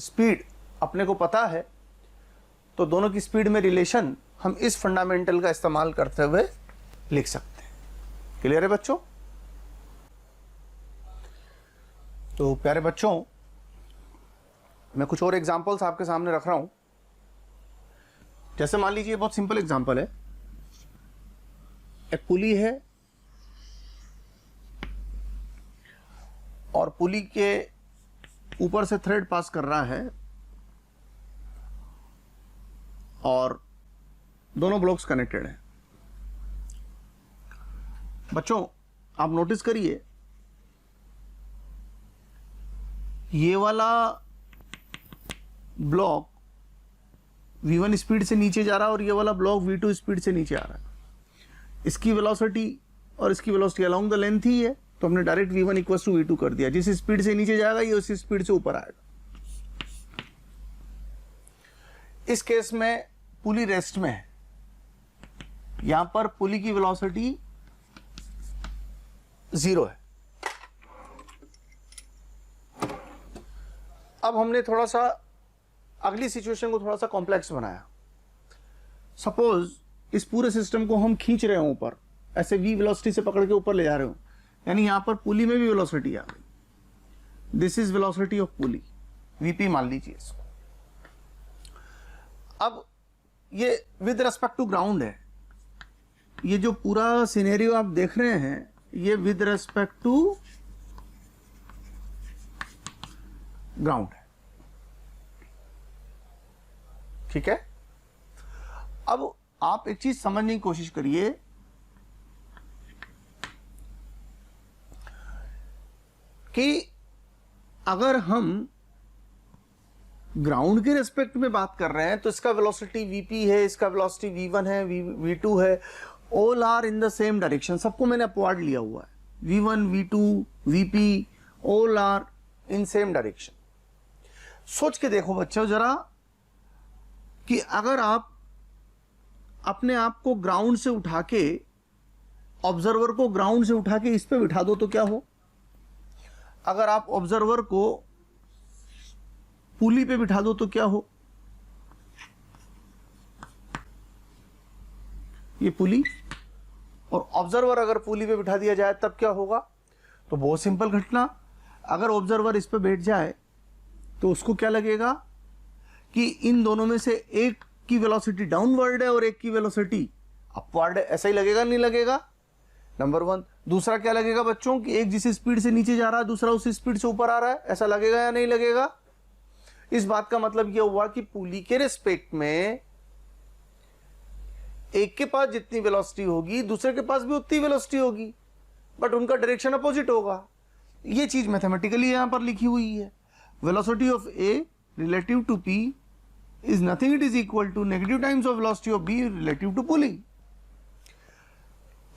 स्पीड अपने को पता है, तो दोनों की स्पीड में रिलेशन हम इस फंडामेंटल का इस्तेमाल करते हुए लिख सकते हैं। क्लियर है बच्चों? तो प्यारे बच्चों, मैं कुछ और एग्जांपल्स आपके सामने रख रहा हूं। जैसे मान लीजिए, बहुत सिंपल एग्जांपल है, एक पुली है और पुली के ऊपर से थ्रेड पास कर रहा है और दोनों ब्लॉक्स कनेक्टेड हैं। बच्चों आप नोटिस करिए, ये वाला ब्लॉक v1 स्पीड से नीचे जा रहा है और ये वाला ब्लॉक v2 स्पीड से नीचे आ रहा है। इसकी वेलोसिटी और इसकी वेलोसिटी अलोंग द लेंथ ही है, तो हमने direct v1 equal to v2 कर दिया। जिस स्पीड से नीचे जाएगा ये उसी स्पीड से ऊपर आएगा। इस केस में पुली रेस्ट में है, यहां पर पुली की वेलोसिटी 0 है। अब हमने थोड़ा सा अगली सिचुएशन को थोड़ा सा कॉम्प्लेक्स बनाया। सपोज इस पूरे सिस्टम को हम खींच रहे हो ऊपर, ऐसे v वेलोसिटी से पकड़ के ऊपर ले जा रहे हो, यानी यहां पर पुली में भी वेलोसिटी आ गई। This is velocity of pulley, vp मान लीजिए इसको। अब ये विद रेस्पेक्ट टू ग्राउंड है। ये जो पूरा सिनेरियो आप देख रहे हैं, ये विद रेस्पेक्ट टू ग्राउंड है। ठीक है? अब आप एक चीज समझने की कोशिश करिए कि अगर हम ग्राउंड के रेस्पेक्ट में बात कर रहे हैं तो इसका वेलोसिटी vp है, इसका वेलोसिटी v1 है, v2 है, all are in the same direction. सबको मैंने अपवर्ड लिया हुआ है, v1 v2 vp all are in same direction. सोच के देखो बच्चों जरा कि अगर आप अपने आप को ग्राउंड से उठा के, ऑब्जर्वर को ग्राउंड से उठा के इस पे बिठा दो तो क्या हो? अगर आप ऑब्जर्वर को पुली पे बिठा दो तो क्या हो? ये पुली और ऑब्जर्वर अगर पुली पे बिठा दिया जाए तब क्या होगा? तो बहुत सिंपल घटना, अगर ऑब्जर्वर इस पे बैठ जाए तो उसको क्या लगेगा कि इन दोनों में से एक की वेलोसिटी डाउनवर्ड है और एक की वेलोसिटी अपवर्ड है। ऐसा ही लगेगा नहीं लगेगा? Number one. दूसरा क्या लगेगा बच्चों कि एक जिस स्पीड से नीचे जा रहा है दूसरा उसी स्पीड से ऊपर आ रहा है। ऐसा लगेगा या नहीं लगेगा? इस बात का मतलब यह हुआ कि पुली के रिस्पेक्ट में एक के पास जितनी वेलोसिटी होगी दूसरे के पास भी उतनी वेलोसिटी होगी, बट उनका डायरेक्शन अपोजिट होगा। यह चीज मैथमेटिकली यहां पर लिखी हुई है। Velocity of a relative to p is nothing, it is equal to negative times of velocity of b relative to pulley।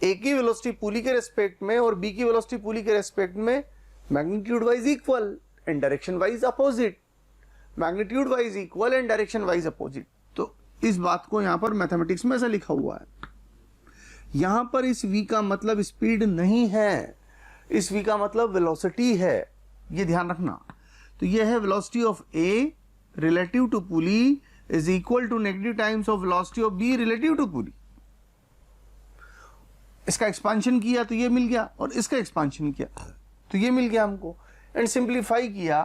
a की वेलोसिटी पुली के रेस्पेक्ट में और b की वेलोसिटी पुली के रेस्पेक्ट में magnitude wise equal and direction wise opposite, magnitude wise equal and direction wise opposite. तो इस बात को यहां पर मैथमेटिक्स में ऐसा लिखा हुआ है। यहां पर इस v का मतलब स्पीड नहीं है, इस v का मतलब वेलोसिटी है, ये ध्यान रखना। तो यह है velocity of a relative to pulley is equal to negative times of velocity of b relative to pulley। इसका एक्सपांशन किया तो ये मिल गया और इसका एक्सपांशन किया तो ये मिल गया हमको, एंड सिंप्लीफाई किया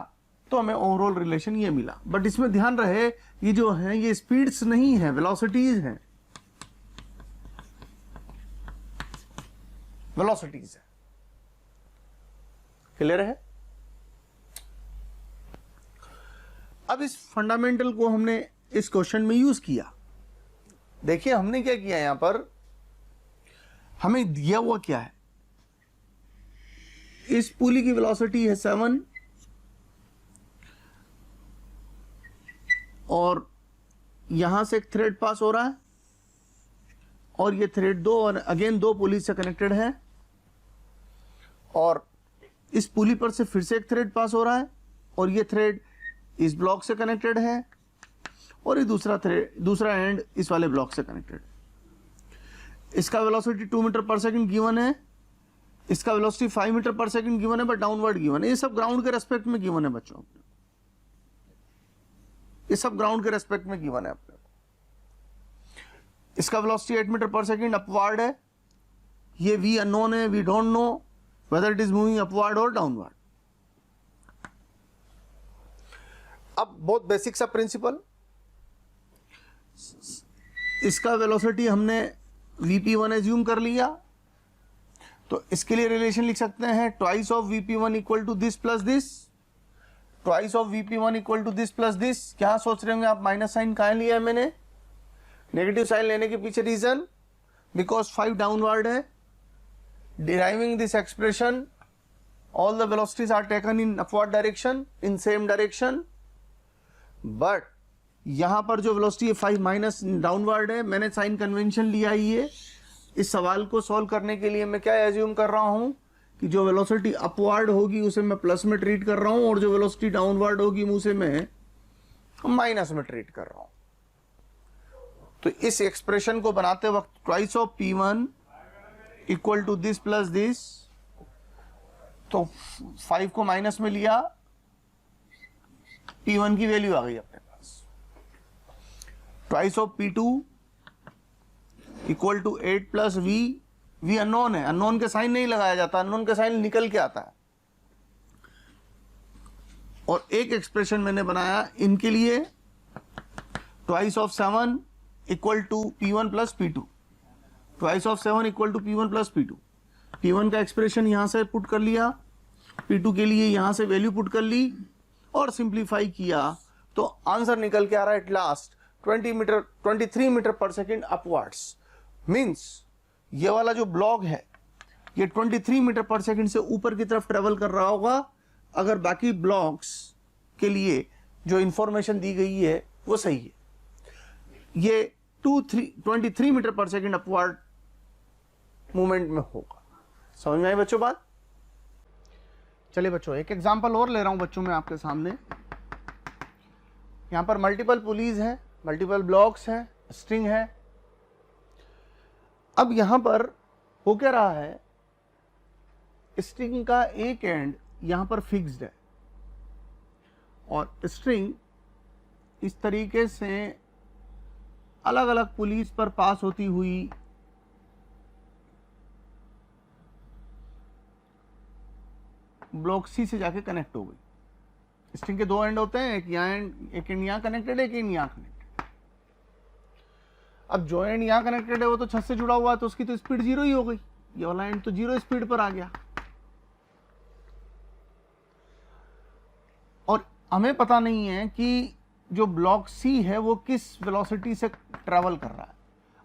तो हमें ओवरऑल रिलेशन ये मिला। बट इसमें ध्यान रहे ये जो है ये स्पीड्स नहीं है, वेलोसिटीज हैं, वेलोसिटीज है। क्लियर है? अब इस फंडामेंटल को हमने इस क्वेश्चन में यूज किया। देखिए हमने क्या किया, यहां पर हमें दिया हुआ क्या है, इस पुली की वेलोसिटी है 7 और यहां से एक थ्रेड पास हो रहा है और ये थ्रेड दो और अगेन दो पुली से कनेक्टेड है और इस पुली पर से फिर से एक थ्रेड पास हो रहा है और ये थ्रेड इस ब्लॉक से कनेक्टेड है और ये दूसरा एंड इस वाले ब्लॉक से कनेक्टेड है। इसका velocity 2 metre per second given है, इसका velocity 5 metre per second given है, बट डाउनवर्ड गिवन है। ये सब ग्राउंड के रेस्पेक्ट में गिवन है बच्चों, ये सब ग्राउंड के रेस्पेक्ट में गिवन है अपने को। इसका velocity 8 metre per second upward है, ये v अननोन है, we don't know whether it is moving upward और डाउनवर्ड। अब बहुत बेसिक सा प्रिंसिपल, इसका वेलोसिटी हमने vp1 एज्यूम कर लिया, तो इसके लिए रिलेशन लिख सकते हैं twice of vp1 equal to this plus this, twice of vp1 equal to this plus this. क्या सोच रहे होंगे आप, माइनस साइन कहाँ लिया है मैंने? नेगेटिव साइन लेने के पीछे रीजन, बिकॉज 5 डाउनवर्ड है। Deriving this expression, all the velocities are taken in upward direction, in same direction, but यहां पर जो वेलोसिटी है 5 माइनस डाउनवर्ड है, मैंने साइन कन्वेंशन लिया ही है। इस सवाल को सॉल्व करने के लिए मैं क्या एज्यूम कर रहा हूं कि जो वेलोसिटी अपवर्ड होगी उसे मैं प्लस में ट्रीट कर रहा हूं और जो वेलोसिटी डाउनवर्ड होगी उसे मैं माइनस में ट्रीट कर रहा हूं। तो इस एक्सप्रेशन को बनाते वक्त twice of p1 equal to this plus this, तो 5 को माइनस में लिया, p1 की वैल्यू आ गई अपने पास। Twice of p2 equal to 8 plus v unknown है, अननोन के साइन नहीं लगाया जाता, अननोन के साइन निकल के आता है। और एक एक्सप्रेशन मैंने बनाया इनके लिए, twice of 7 equal to p1 plus p2, twice of 7 equal to p1 plus p2। p1 का एक्सप्रेशन यहां से पुट कर लिया, p2 के लिए यहां से वैल्यू पुट कर ली और सिंप्लीफाई किया, तो आंसर निकल के आ रहा है एट लास्ट 23 मीटर पर सेकेंड अपवर्ड्स। मीन्स ये वाला जो ब्लॉक है ये 23 मीटर पर सेकेंड से ऊपर की तरफ ट्रेवल कर रहा होगा, अगर बाकी ब्लॉक्स के लिए जो इंफॉर्मेशन दी गई है वो सही है। ये 23 मीटर पर सेकेंड अपवर्ड मूवमेंट में होगा। समझ में आई बच्चों बात? चलिए बच्चों, एक एग्जांपल और ले रहा हूं बच्चों मैं आपके सामने। यहां पर मल्टीपल पुलीज है, मल्टीपल ब्लॉक्स है, स्ट्रिंग है। अब यहां पर हो क्या रहा है, स्ट्रिंग का एक एंड यहां पर फिक्स्ड है और स्ट्रिंग इस तरीके से अलग अलग पुलीज पर पास होती हुई ब्लॉक सी से जाके कनेक्ट हो गई। स्ट्रिंग के 2 एंड होते हैं, एक एंड यहाँ कनेक्टेड है, एक एंड यहाँ कनेक्टेड। अब जो एंड यहाँ कनेक्टेड है वो तो छत से जुड़ा हुआ है, तो उसकी तो स्पीड 0 ही हो गई, ये वाला एंड तो 0 स्पीड पर आ गया। और हमें पता नहीं है कि जो ब्लॉक सी है वो किस वेलोसिटी से ट्रेवल कर रहा है,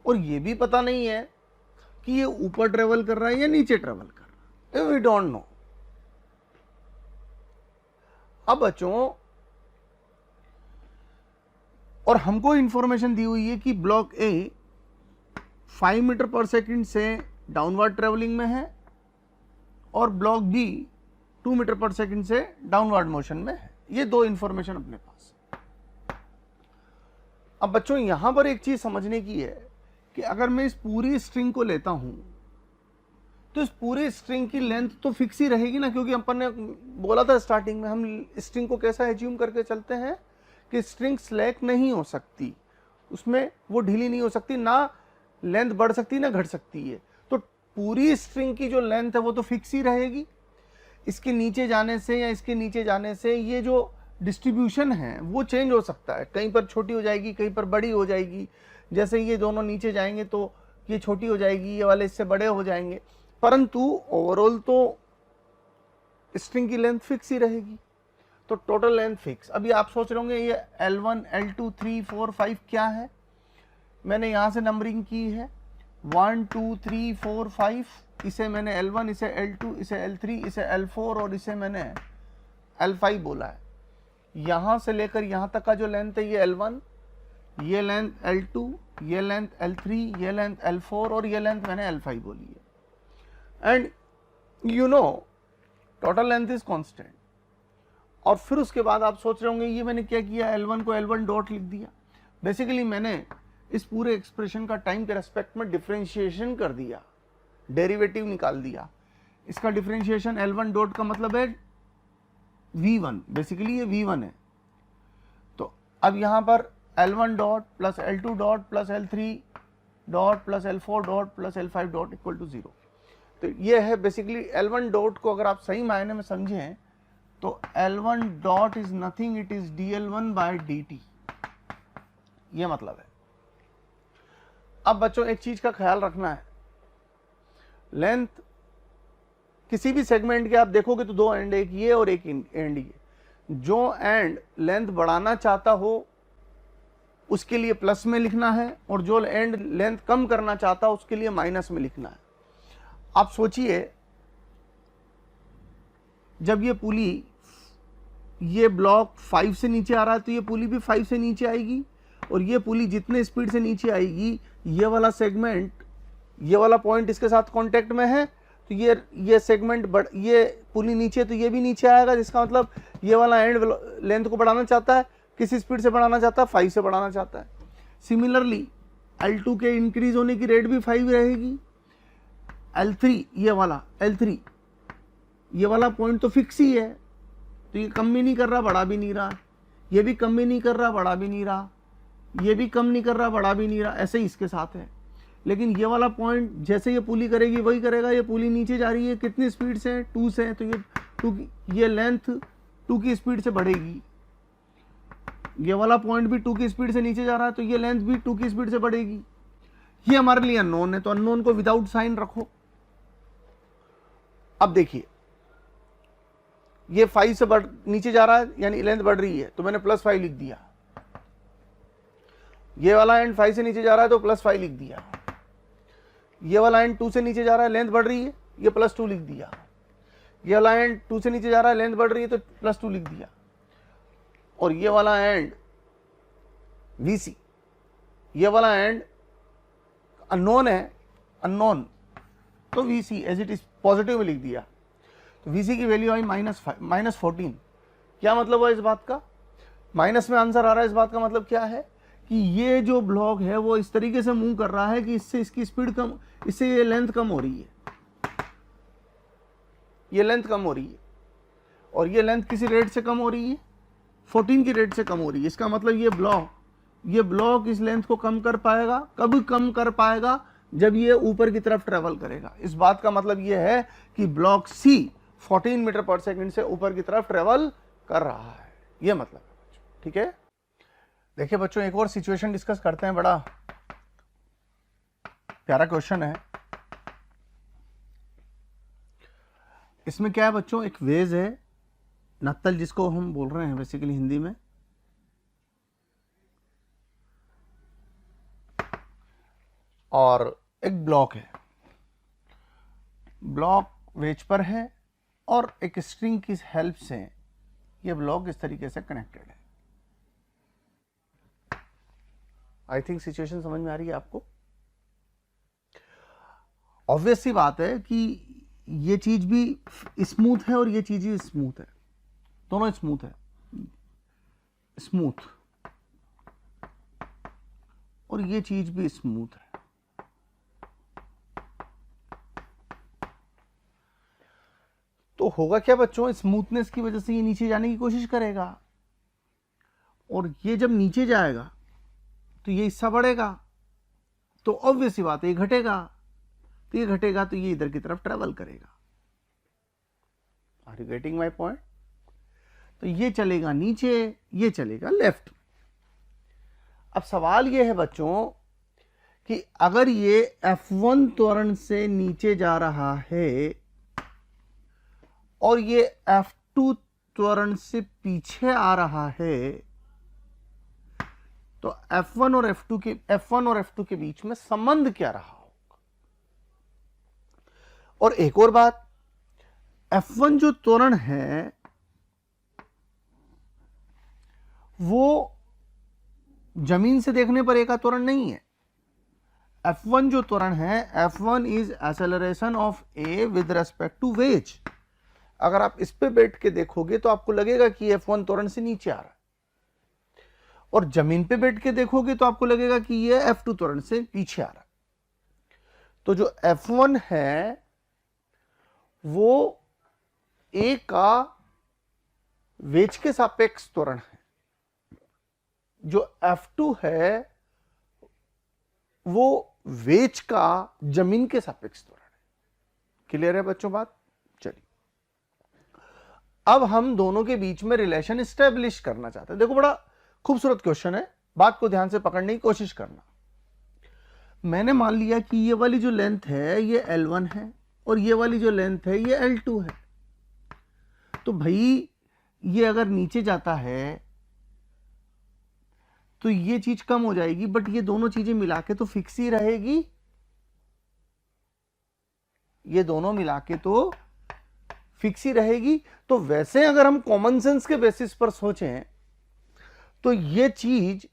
और ये भी पता नहीं है कि ये ऊपर ट्रेवल कर रहा है या नीचे ट्रेवल कर रहा है। We don't know. अब बच्चों, और हमको इंफॉर्मेशन दी हुई है कि block a 5 metre per second से डाउनवर्ड ट्रेवलिंग में है और block b 2 metre per second से डाउनवर्ड मोशन में है। ये 2 इंफॉर्मेशन अपने पास। अब बच्चों यहां पर एक चीज समझने की है कि अगर मैं इस पूरी स्ट्रिंग को लेता हूं तो इस पूरी स्ट्रिंग की लेंथ तो फिक्स ही रहेगी ना, क्योंकि अपन ने बोला था स्टार्टिंग में हम स्ट्रिंग को कैसा एज्यूम करके चलते हैं कि स्ट्रिंग स्लैक नहीं हो सकती, उसमें वो ढीली नहीं हो सकती, ना लेंथ बढ़ सकती ना घट सकती है। तो पूरी स्ट्रिंग की जो लेंथ है वो तो फिक्स ही रहेगी। इसके नीचे जाने से या इसके नीचे जाने से ये जो डिस्ट्रीब्यूशन है वो चेंज हो सकता है, कहीं पर छोटी हो जाएगी, कहीं पर बड़ी हो जाएगी। जैसे ये दोनों नीचे जाएंगे तो ये छोटी हो जाएगी, ये वाले इससे बड़े हो जाएंगे, परंतु ओवरऑल तो स्ट्रिंग की लेंथ फिक्स ही रहेगी। तो टोटल लेंथ फिक्स। अभी आप सोच रहे होंगे ये L1, L2, 3, 4, 5 क्या है, मैंने यहां से नंबरिंग की है 1, 2, 3, 4, 5, इसे मैंने L1, इसे L2, इसे L3, इसे L4 और इसे मैंने L5 बोला है। यहां से लेकर यहां तक का जो लेंथ है ये L1, ये लेंथ L2, ये लेंथ L3, ये लेंथ L4 और ये लेंथ मैंने L5 बोली है। And you know total length is constant. और फिर उसके बाद आप सोच रहे होंगे ये मैंने क्या किया, L1 को L1 डॉट लिख दिया। बेसिकली मैंने इस पूरे एक्सप्रेशन का टाइम के रेस्पेक्ट में डिफरेंशिएशन कर दिया, डेरिवेटिव निकाल दिया। इसका डिफरेंशिएशन L1 डॉट का मतलब है V1, बेसिकली ये V1 है। तो अब यहां पर L1 dot plus L2 dot plus L3 dot plus L4 dot plus L5 dot equal to 0। तो ये है बेसिकली L1 डॉट को अगर आप सही मायने में समझें तो L1 dot is nothing, it is dl1 by dt, ये मतलब है। अब बच्चों एक चीज का ख्याल रखना है, लेंथ किसी भी सेगमेंट के आप देखोगे तो दो एंड, एक ये और एक एंड ये। जो एंड लेंथ बढ़ाना चाहता हो उसके लिए प्लस में लिखना है, और जो एंड लेंथ कम करना चाहता हो उसके लिए माइनस में लिखना है। आप सोचिए जब ये पुली, ये ब्लॉक 5 से नीचे आ रहा है तो ये पुली भी 5 से नीचे आएगी, और ये पुली जितने स्पीड से नीचे आएगी ये वाला सेगमेंट, ये वाला पॉइंट इसके साथ कांटेक्ट में है, तो ये सेगमेंट ये पुली नीचे तो ये भी नीचे आएगा, जिसका मतलब ये वाला एंड लेंथ को बढ़ाना चाहता है, किस स्पीड से बढ़ाना चाहता है, 5 से बढ़ाना चाहता है। सिमिलरली L2 के इंक्रीज होने की रेट भी 5 रहेगी। L3 ये वाला L3 ये वाला पॉइंट तो फिक्स ही है, तो ये कम भी नहीं कर रहा बढ़ा भी नहीं रहा, ये भी कम भी नहीं कर रहा बढ़ा भी नहीं रहा, ये भी कम नहीं कर रहा बढ़ा भी नहीं रहा, ऐसे ही इसके साथ है। लेकिन ये वाला पॉइंट जैसे ये पुली करेगी वही करेगा। ये पुली नीचे जा रही है कितनी स्पीड से, 2 से, तो ये लेंथ 2 की स्पीड से बढ़ेगी। ये वाला पॉइंट भी 2 की स्पीड से नीचे जा रहा है, तो ये लेंथ भी 2 की स्पीड से बढ़ेगी। ये हमारे लिए अननोन है, तो अननोन को विदाउट साइन रखो। अब देखिए ये 5 से नीचे जा रहा है यानी लेंथ बढ़ रही है, तो मैंने +5 लिख दिया। ये वाला एंड 5 से नीचे जा रहा है तो +5 लिख दिया। ये वाला एंड 2 से नीचे जा रहा है, लेंथ बढ़ रही है, ये +2 लिख दिया। ये वाला एंड 2 से नीचे जा रहा है, लेंथ बढ़ रही है, तो +2 लिख दिया। और ये वाला एंड VC, ये वाला एंड अननोन है, अननोन, तो VC as it is positive में लिख दिया। तो VC की वैल्यू आई -14। क्या मतलब हुआ इस बात का, माइनस में आंसर आ रहा है, इस बात का मतलब क्या है कि ये जो ब्लॉक है वो इस तरीके से मूव कर रहा है कि इससे इसकी स्पीड कम, इससे ये लेंथ कम हो रही है, ये लेंथ कम हो रही है, और ये लेंथ किसी रेट से कम हो रही है, 14 की रेट से कम हो रही है। इसका मतलब ये ब्लॉक इस लेंथ को कम कर पाएगा, कब कम कर पाएगा, जब ये ऊपर की तरफ ट्रेवल करेगा। इस बात का मतलब ये है कि block C 14 metre per second से ऊपर की तरफ ट्रेवल कर रहा है, ये मतलब है बच्चों। ठीक है, देखिए बच्चों एक और सिचुएशन डिस्कस करते हैं, बड़ा प्यारा क्वेश्चन है। इसमें क्या है बच्चों, एक वेज है, नत्तल जिसको हम बोल रहे हैं बेसिकली हिंदी में, और एक ब्लॉक है, ब्लॉक वेज पर है, और एक स्ट्रिंग की हेल्प से ये ब्लॉक इस तरीके से कनेक्टेड है। आई थिंक सिचुएशन समझ में आ रही है आपको। ऑब्वियस सी बात है कि ये चीज भी स्मूथ है और ये चीज भी स्मूथ है, दोनों स्मूथ है, स्मूथ, और ये चीज भी स्मूथ है। तो होगा क्या बच्चों, स्मूथनेस की वजह से ये नीचे जाने की कोशिश करेगा, और ये जब नीचे जाएगा तो ये हिस्सा बढ़ेगा, तो ऑब्वियस सी बात है ये घटेगा, तो ये घटेगा तो ये इधर की तरफ ट्रेवल करेगा। Are you getting my point? तो ये चलेगा नीचे, ये चलेगा लेफ्ट। अब सवाल ये है बच्चों कि अगर ये F1 त्वरण से नीचे जा रहा है और ये F2 त्वरण से पीछे आ रहा है, तो F1 और F2 के बीच में संबंध क्या रहा होगा। और एक और बात, F1 जो त्वरण है वो जमीन से देखने पर एक त्वरण नहीं है। F1 जो त्वरण है, F1 is acceleration of A with respect to wedge. अगर आप इस पे बैठ के देखोगे तो आपको लगेगा कि F1 त्वरण से नीचे आ रहा है, और जमीन पे बैठ के देखोगे तो आपको लगेगा कि ये F2 त्वरण से पीछे आ रहा है। तो जो F1 है वो A का वेज के सापेक्ष त्वरण है, जो F2 है वो वेज का जमीन के सापेक्ष त्वरण है। क्लियर है बच्चों बात? चलिए अब हम दोनों के बीच में रिलेशन स्टैब्लिश करना चाहते हैं। देखो बड़ा खूबसूरत क्वेश्चन है, बात को ध्यान से पकड़ने की कोशिश करना। मैंने मान लिया कि ये वाली जो लेंथ है ये L1 है और ये वाली जो लेंथ है ये L2 है। तो भाई ये अगर नीचे जाता है तो ये चीज कम हो जाएगी, बट ये दोनों चीजें मिला के तो फिक्स ही रहेगी। ये दोनों मिला के तो फिक्स ही रहेगी। तो वैसे अगर हम कॉमन सेंस के बेसिस पर सोचें तो ये चीज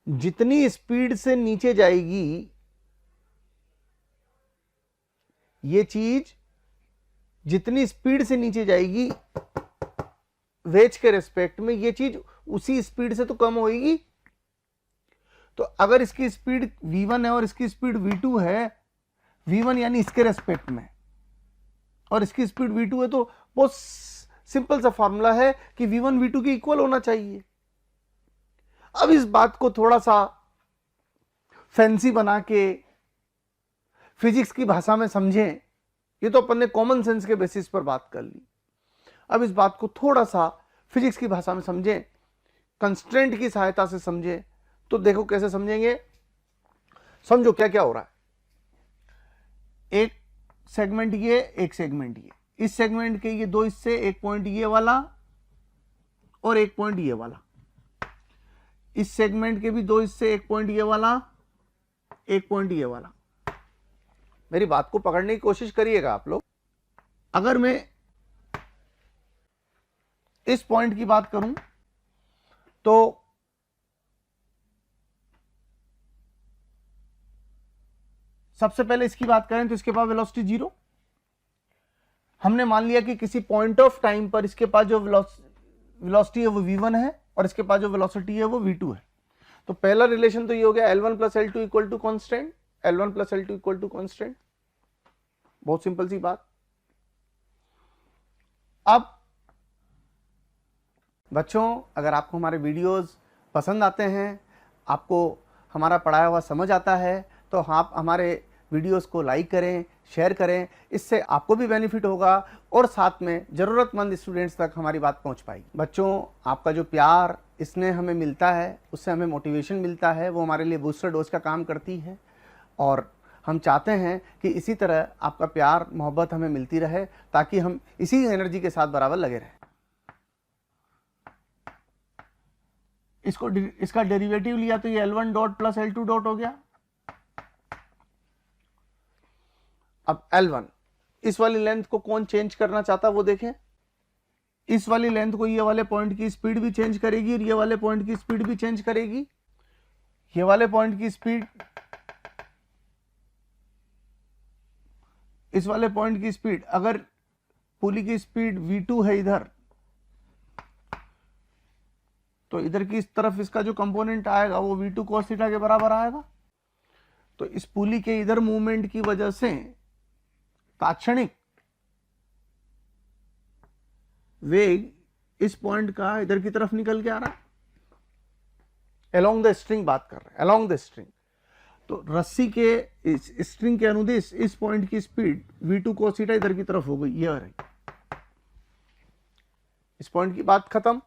जितनी स्पीड से नीचे जाएगी, ये चीज जितनी स्पीड से नीचे जाएगी वेज के रेस्पेक्ट में, ये चीज उसी स्पीड से तो कम होगी। तो अगर इसकी स्पीड v1 है और इसकी स्पीड v2 है, v1 यानी इसके रेस्पेक्ट में और इसकी स्पीड v2 है, तो बहुत सिंपल सा फॉर्मूला है कि v1 v2 के इक्वल होना चाहिए। अब इस बात को थोड़ा सा फैंसी बना के फिजिक्स की भाषा में समझें। ये तो अपन ने कॉमन सेंस के बेसिस पर बात कर ली। अब इस बात को थोड़ा सा फिजिक्स की भाषा में समझें, कंस्ट्रेंट की सहायता से समझें। तो देखो कैसे समझेंगे, समझो क्या क्या हो रहा है। एक सेगमेंट ये, एक सेगमेंट ये, इस सेगमेंट के ये दो हिस्से, एक पॉइंट ये वाला और एक पॉइंट ये वाला। इस सेगमेंट के भी दो हिस्से, एक पॉइंट ये वाला, एक पॉइंट ये वाला। मेरी बात को पकड़ने की कोशिश करिएगा आप लोग। अगर मैं इस पॉइंट की बात करूं तो सबसे पहले इसकी बात करें तो इसके पास वेलोसिटी 0। हमने मान लिया कि किसी पॉइंट ऑफ टाइम पर इसके पास जो वेलोसिटी है वो v1 है और इसके पास जो वेलोसिटी है वो v2 है। तो पहला रिलेशन तो ये हो गया L1 plus L2 equal to constant, L1 plus L2 equal to constant. बहुत सिंपल सी बात। अब बच्चों, अगर आपको हमारे वीडियोस पसंद आते हैं, आपको हमारा पढ़ाया हुआ समझ आता है, तो आप हमारे वीडियोस को लाइक करें, शेयर करें। इससे आपको भी बेनिफिट होगा और साथ में ज़रूरतमंद स्टूडेंट्स तक हमारी बात पहुंच पाएगी। बच्चों, आपका जो प्यार इसमें हमें मिलता है, उससे हमें मोटिवेशन मिलता है, वो हमारे लिए बूस्टर डोज का काम करती है। और हम चाहते हैं कि इसी तरह आपका प्यार मोहब्बत हमें मिलती रहे, ताकि हम इसी एनर्जी के साथ बराबर लगे रहें। इसका डेरिवेटिव लिया तो ये L1 dot plus L2 dot हो गया। अब L1, इस वाली लेंथ को कौन चेंज करना चाहता वो देखें। इस वाली लेंथ को ये वाले पॉइंट की स्पीड भी चेंज करेगी और ये वाले पॉइंट की स्पीड भी चेंज करेगी। ये वाले पॉइंट की स्पीड, इस वाले पॉइंट की स्पीड, अगर पुली की स्पीड v2 है इधर, तो इधर की इस तरफ इसका जो कंपोनेंट आएगा वो v2 cos थीटा के बराबर आएगा। तो इस पुली के इधर मूवमेंट की वजह से तात्क्षणिक वेग इस पॉइंट का इधर की तरफ निकल के आ रहा है। अलोंग द स्ट्रिंग बात कर रहे हैं, अलोंग द स्ट्रिंग। तो रस्सी के इस स्ट्रिंग के अनुदिश इस पॉइंट की स्पीड v2 cos थीटा इधर की तरफ हो गई, ये रही। इस पॉइंट की बात खत्म।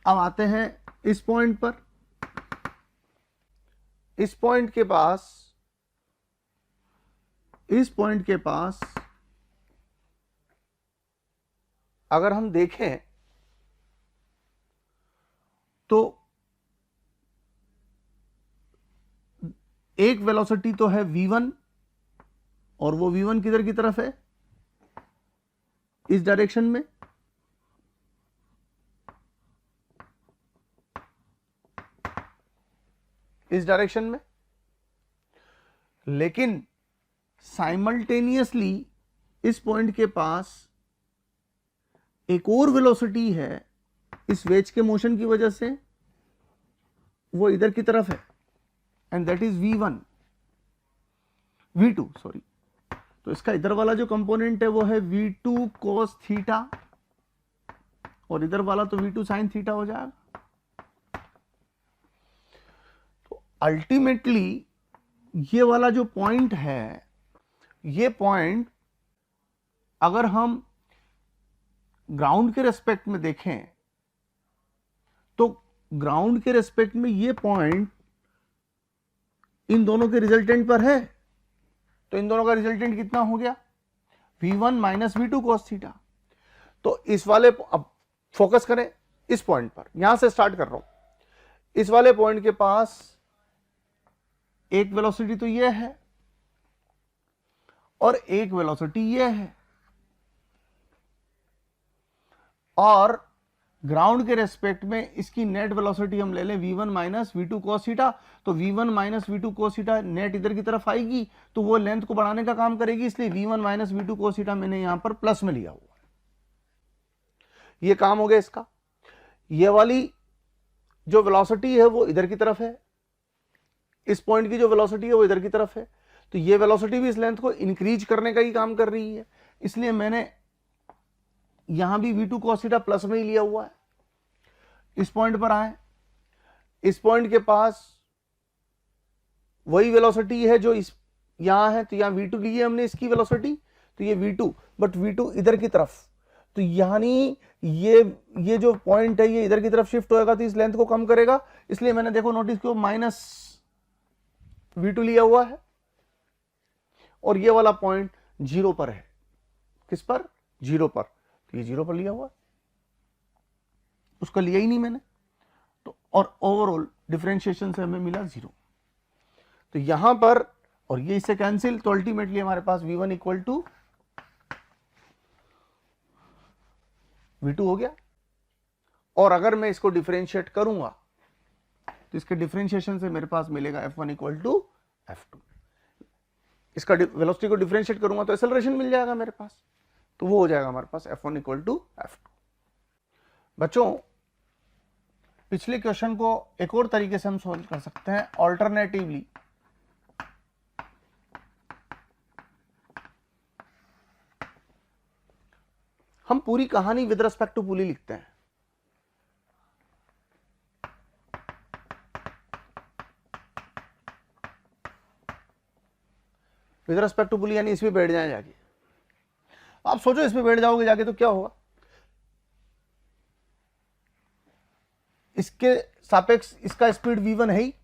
अब आते हैं इस पॉइंट पर। इस पॉइंट के पास अगर हम देखें तो एक वेलोसिटी तो है v1 और वो v1 किधर की तरफ है, इस डायरेक्शन में। इस डायरेक्शन में, लेकिन साइमल्टेनियसली इस पॉइंट के पास एक और वेलोसिटी है इस वेज के मोशन की वजह से, वो इधर की तरफ है, and that is V2 sorry. तो इसका इधर वाला जो कंपोनेंट है वो है V2 cos थीटा, और इधर वाला तो V2 sin थीटा हो जाएगा। तो अल्टीमेटली ये वाला जो पॉइंट है, ये पॉइंट अगर हम ग्राउंड के रेस्पेक्ट में देखें तो ग्राउंड के रेस्पेक्ट में ये पॉइंट इन दोनों के रिजल्टेंट पर है। तो इन दोनों का रिजल्टेंट कितना हो गया? V1 minus V2 cos theta. तो इस वाले, अब फोकस करें इस पॉइंट पर, यहां से स्टार्ट कर रहा हूं। इस वाले पॉइंट के पास एक वेलोसिटी तो ये है और एक वेलोसिटी ये है, और ग्राउंड के रेस्पेक्ट में इसकी नेट वेलोसिटी हम ले लें V1 minus V2 cos theta. तो V1 minus V2 cos theta net इधर की तरफ आएगी तो वो लेंथ को बढ़ाने का काम करेगी, इसलिए V1 minus V2 cos theta मैंने यहां पर प्लस में लिया हुआ है। ये काम हो गया इसका। ये वाली जो वेलोसिटी है वो इधर की तरफ है, इस पॉइंट की जो वेलोसिटी है वो इधर की तरफ है, तो ये वेलोसिटी भी इस लेंथ को इंक्रीज करने का ही काम कर रही है, इसलिए मैंने यहां भी V2 cos थीटा प्लस में ही लिया हुआ है। इस पॉइंट पर आए, इस पॉइंट के पास वही वेलोसिटी है जो इस यहां है, तो यहां V2 ली है हमने इसकी वेलोसिटी, तो ये V2, बट V2 इधर की तरफ, तो यानी ये जो पॉइंट है ये इधर की तरफ शिफ्ट होएगा तो इस लेंथ को कम करेगा, इसलिए मैंने देखो नोटिस किया माइनस V2 लिया हुआ है, और ये वाला पॉइंट 0 पर है। किस पर? 0 पर। तो ये 0 पर लिया हुआ है, उसका लिया ही नहीं मैंने, तो और ओवरऑल डिफरेंशिएशन से हमें मिला 0। तो यहां पर, और ये इससे कैंसिल, तो अल्टीमेटली हमारे पास V1 इक्वल टू V2 हो गया। और अगर मैं इसको डिफरेंशिएट करूंगा तो इसके डिफरेंशिएशन से मेरे पास मिलेगा F1 इक्वल टू F2। इसका वेलोसिटी को डिफरेंशिएट करूंगा तो एक्सेलरेशन मिल जाएगा मेरे पास, तो वो हो जाएगा हमारे पास F1 इक्वल टू F2। बच्चों, पिछले क्वेश्चन को एक और तरीके से हम सोल्व कर सकते हैं, ऑल्टरनेटिवली। हम पूरी कहानी विद रिस्पेक्ट टू पुली लिखते हैं। विद रिस्पेक्ट टू पुली यानी इसमें बैठ जाए जाके। आप सोचो इसमें बैठ जाओगे जाके तो क्या होगा? इसके सापेक्ष इसका स्पीड V1 है ही,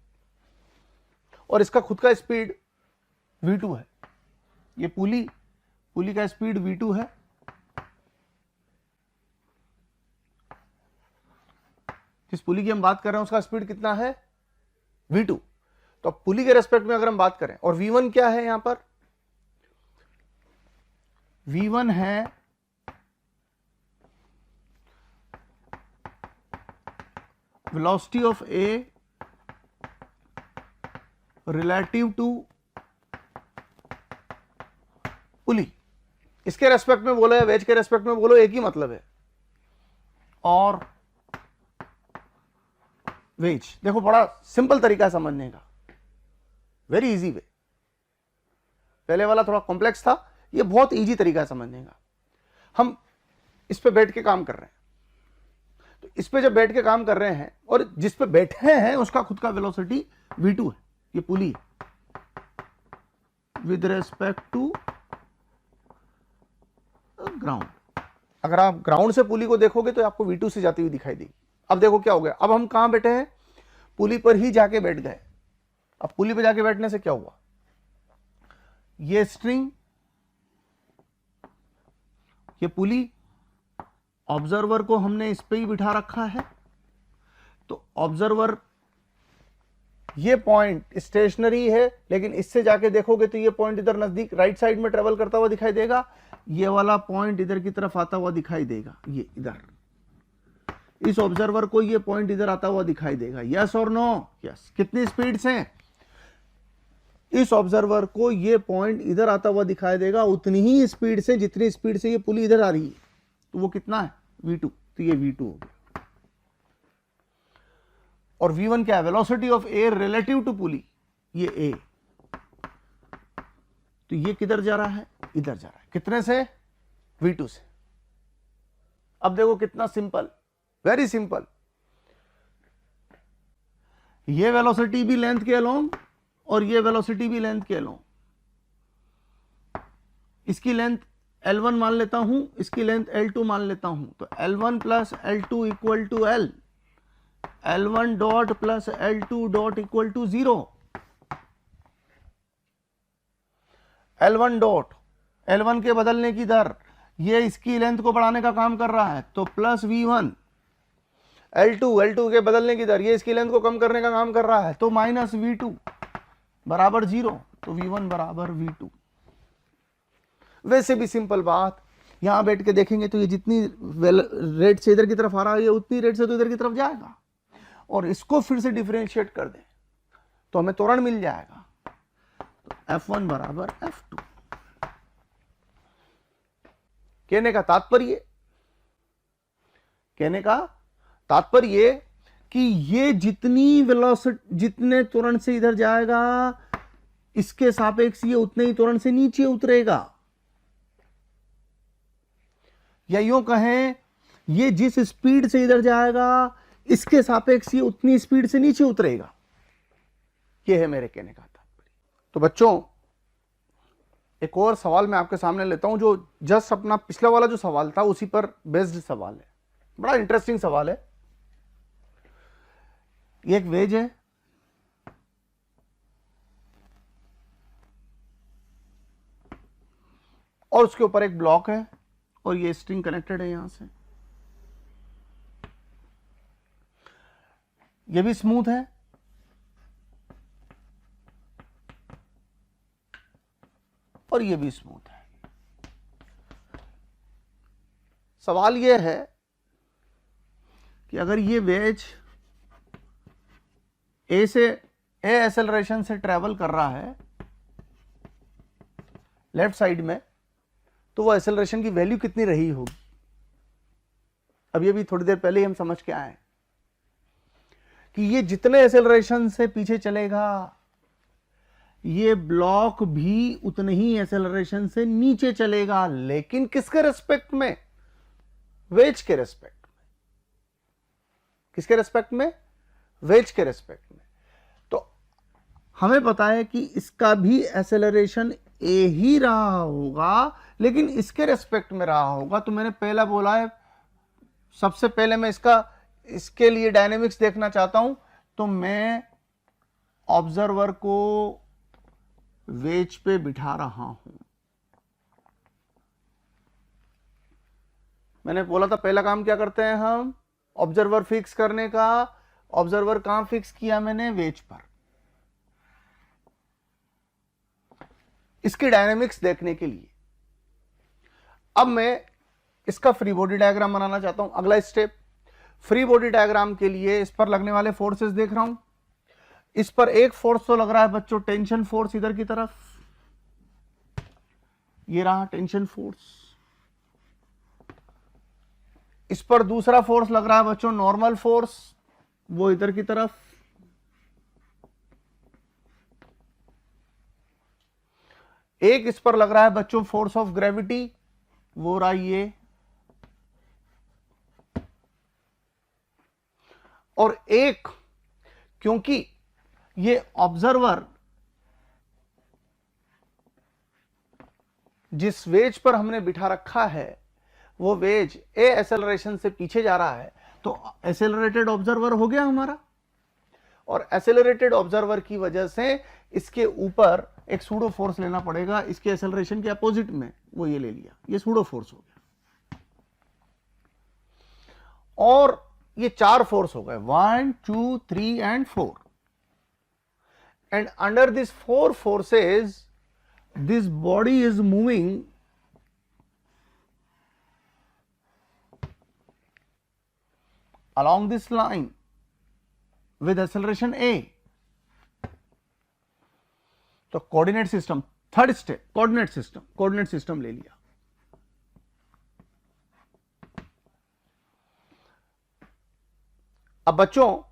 और इसका खुद का स्पीड V2 है। ये पुली का स्पीड V2 है, जिस पुली की हम बात कर रहे हैं उसका स्पीड कितना है? V2। तो अब पुली के रेस्पेक्ट में अगर हम बात करें, और V1 क्या है यहां पर? V1 है velocity of A relative to pulley. इसके रेस्पेक्ट में बोलो या वेज के रेस्पेक्ट में बोलो, एक ही मतलब है। और वेज, देखो बड़ा सिंपल तरीका है समझने का, वेरी इजी वे। पहले वाला थोड़ा कॉम्प्लेक्स था, ये बहुत इजी तरीका है समझने का। हम इस पे बैठ के काम कर रहे हैं, तो इस पे जब बैठ के काम कर रहे हैं और जिस पे बैठे हैं उसका खुद का वेलोसिटी V2 है, ये पुली है, विद रेस्पेक्ट टू ग्राउंड। अगर आप ग्राउंड से पुली को देखोगे तो आपको V2 से जाती हुई दिखाई देगी। अब देखो क्या हो गया, अब हम कहां बैठे हैं? पुली पर ही जाके बैठ गए। अब पुली पर जाके बैठने से क्या हुआ? ये स्ट्रिंग, ये पुली, ऑब्जर्वर को हमने इस पे ही बिठा रखा है, तो ऑब्जर्वर, ये पॉइंट स्टेशनरी है, लेकिन इससे जाके देखोगे तो ये पॉइंट इधर नजदीक राइट साइड में ट्रेवल करता हुआ दिखाई देगा, ये वाला पॉइंट इधर की तरफ आता हुआ दिखाई देगा, ये इधर। इस ऑब्जर्वर को ये पॉइंट इधर आता हुआ दिखाई देगा, यस और नो? यस। कितनी स्पीड से? इस ऑब्जर्वर को ये पॉइंट इधर आता हुआ दिखाई देगा उतनी ही स्पीड से जितनी स्पीड से ये पुली इधर आ रही है, तो वो कितना है? v2, तो ये v2 हो गया। और v1 क्या है? Velocity of air relative to pulley, ये a, तो ये किधर जा रहा है? इधर जा रहा है। कितने से? v2 से। अब देखो कितना सिंपल, वेरी सिंपल। ये वेलोसिटी भी लेंथ के अलोंग और ये वेलोसिटी भी लेंथ के अलोंग। इसकी लेंथ L1 मान लेता हूं, इसकी लेंथ L2 मान लेता हूं, तो L1 plus L2 equal to L, L1 dot plus L2 dot equal to 0। L1 dot, L1 के बदलने की दर, ये इसकी लेंथ को बढ़ाने का काम कर रहा है, तो प्लस V1। L2 के बदलने की दर, ये इसकी लेंथ को कम करने का काम कर रहा है, तो माइनस V2 बराबर 0, तो V1 बराबर V2। वैसे भी सिंपल बात, यहां बैठ के देखेंगे तो ये जितनी रेट से इधर की तरफ आ रहा है, ये उतनी रेट से तो इधर की तरफ जाएगा। और इसको फिर से डिफरेंशिएट कर दें तो हमें त्वरण मिल जाएगा, तो F1 बराबर F2। कहने का तात्पर्य कि ये जितनी वेलोसिटी, जितने त्वरण से इधर जाएगा, इसके सापेक्ष ये उतने ही त्वरण से नीचे उतरेगा। या यूं कहें, ये जिस स्पीड से इधर जाएगा, इसके सापेक्ष ये उतनी स्पीड से नीचे उतरेगा। ये है मेरे कहने का तात्पर्य। तो बच्चों, एक और सवाल मैं आपके सामने लेता हूं, जो जस्ट अपना पिछला वाला जो सवाल था उसी पर बेस्ड सवाल है। बड़ा इंटरेस्टिंग सवाल है। ये एक वेज है, और उसके ऊपर एक ब्लॉक है, और ये स्ट्रिंग कनेक्टेड है यहां से। ये भी स्मूथ है, और ये भी स्मूथ है। सवाल ये है कि अगर ये वेज ए से ए एक्सेलरेशन से ट्रेवल कर रहा है लेफ्ट साइड में, तो वो एक्सेलरेशन की वैल्यू कितनी रही होगी? अब ये भी थोड़ी देर पहले ही हम समझ के आए कि ये जितने एक्सेलरेशन से पीछे चलेगा, ये ब्लॉक भी उतने ही एक्सेलरेशन से नीचे चलेगा, लेकिन किसके रेस्पेक्ट में? वेज के रेस्पेक्ट में। किसके रेस्पेक्ट में? वेज के रेस्पेक्ट में। तो हमें पता है कि इसका भी एक्सेलरेशन ए ही रहा होगा, लेकिन इसके रेस्पेक्ट में रहा होगा। तो मैंने पहला बोला है, सबसे पहले मैं इसके लिए डायनेमिक्स देखना चाहता हूं, तो मैं ऑब्जर्वर को वेज पे बिठा रहा हूं। मैंने बोला था पहला काम क्या करते हैं हम? ऑब्जर्वर फिक्स करने का। ऑब्जर्वर कहां फिक्स किया मैंने? वेज पर। इसकी डायनेमिक्स देखने के लिए अब मैं इसका फ्री बॉडी डायग्राम बनाना चाहता हूं। अगला स्टेप, फ्री बॉडी डायग्राम के लिए इस पर लगने वाले फोर्सेस देख रहा हूं। इस पर एक फोर्स तो लग रहा है बच्चों, टेंशन फोर्स इधर की तरफ, ये रहा टेंशन फोर्स। इस पर दूसरा फोर्स लग रहा है बच्चों, नॉर्मल फोर्स, वो इधर की तरफ। एक इस पर लग रहा है बच्चों फोर्स ऑफ ग्रेविटी, वो रहा ये। और एक, क्योंकि ये ऑब्जर्वर जिस वेज पर हमने बिठा रखा है, वो वेज ए एक्सेलरेशन से पीछे जा रहा है, तो एक्सेलरेटेड ऑब्जर्वर हो गया हमारा। और एक्सेलरेटेड ऑब्जर्वर की वजह से इसके ऊपर एक सूडो फोर्स लेना पड़ेगा, इसके एक्सेलरेशन के अपोजिट में, वो ये ले लिया, ये सूडो फोर्स हो गया। और ये चार फोर्स हो गए, 1 2 3 and 4। And under this 4 forces this body is moving along this line with acceleration a. तो coordinate system, third step, coordinate system ले लिया। अब बच्चों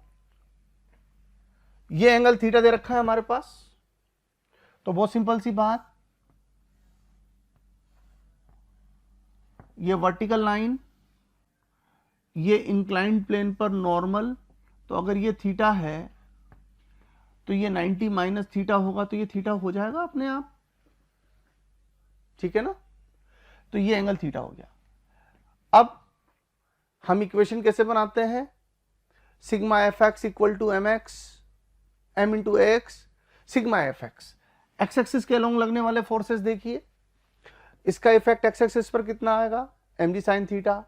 ये एंगल थीटा दे रखा है हमारे पास, तो बहुत सिंपल सी बात, ये वर्टिकल लाइन, ये इंक्लाइंड प्लेन पर नॉर्मल, तो अगर ये थीटा है तो ये 90 माइनस थीटा होगा, तो ये थीटा हो जाएगा अपने आप, ठीक है ना। तो ये एंगल थीटा हो गया। अब हम इक्वेशन कैसे बनाते हैं, sigma F x equal to m x m into x sigma F x. X axis के अलोंग लगने वाले फोर्सेस देखिए, इसका इफेक्ट एक्स एक्सिस पर कितना आएगा, एम जी साइन थीटा,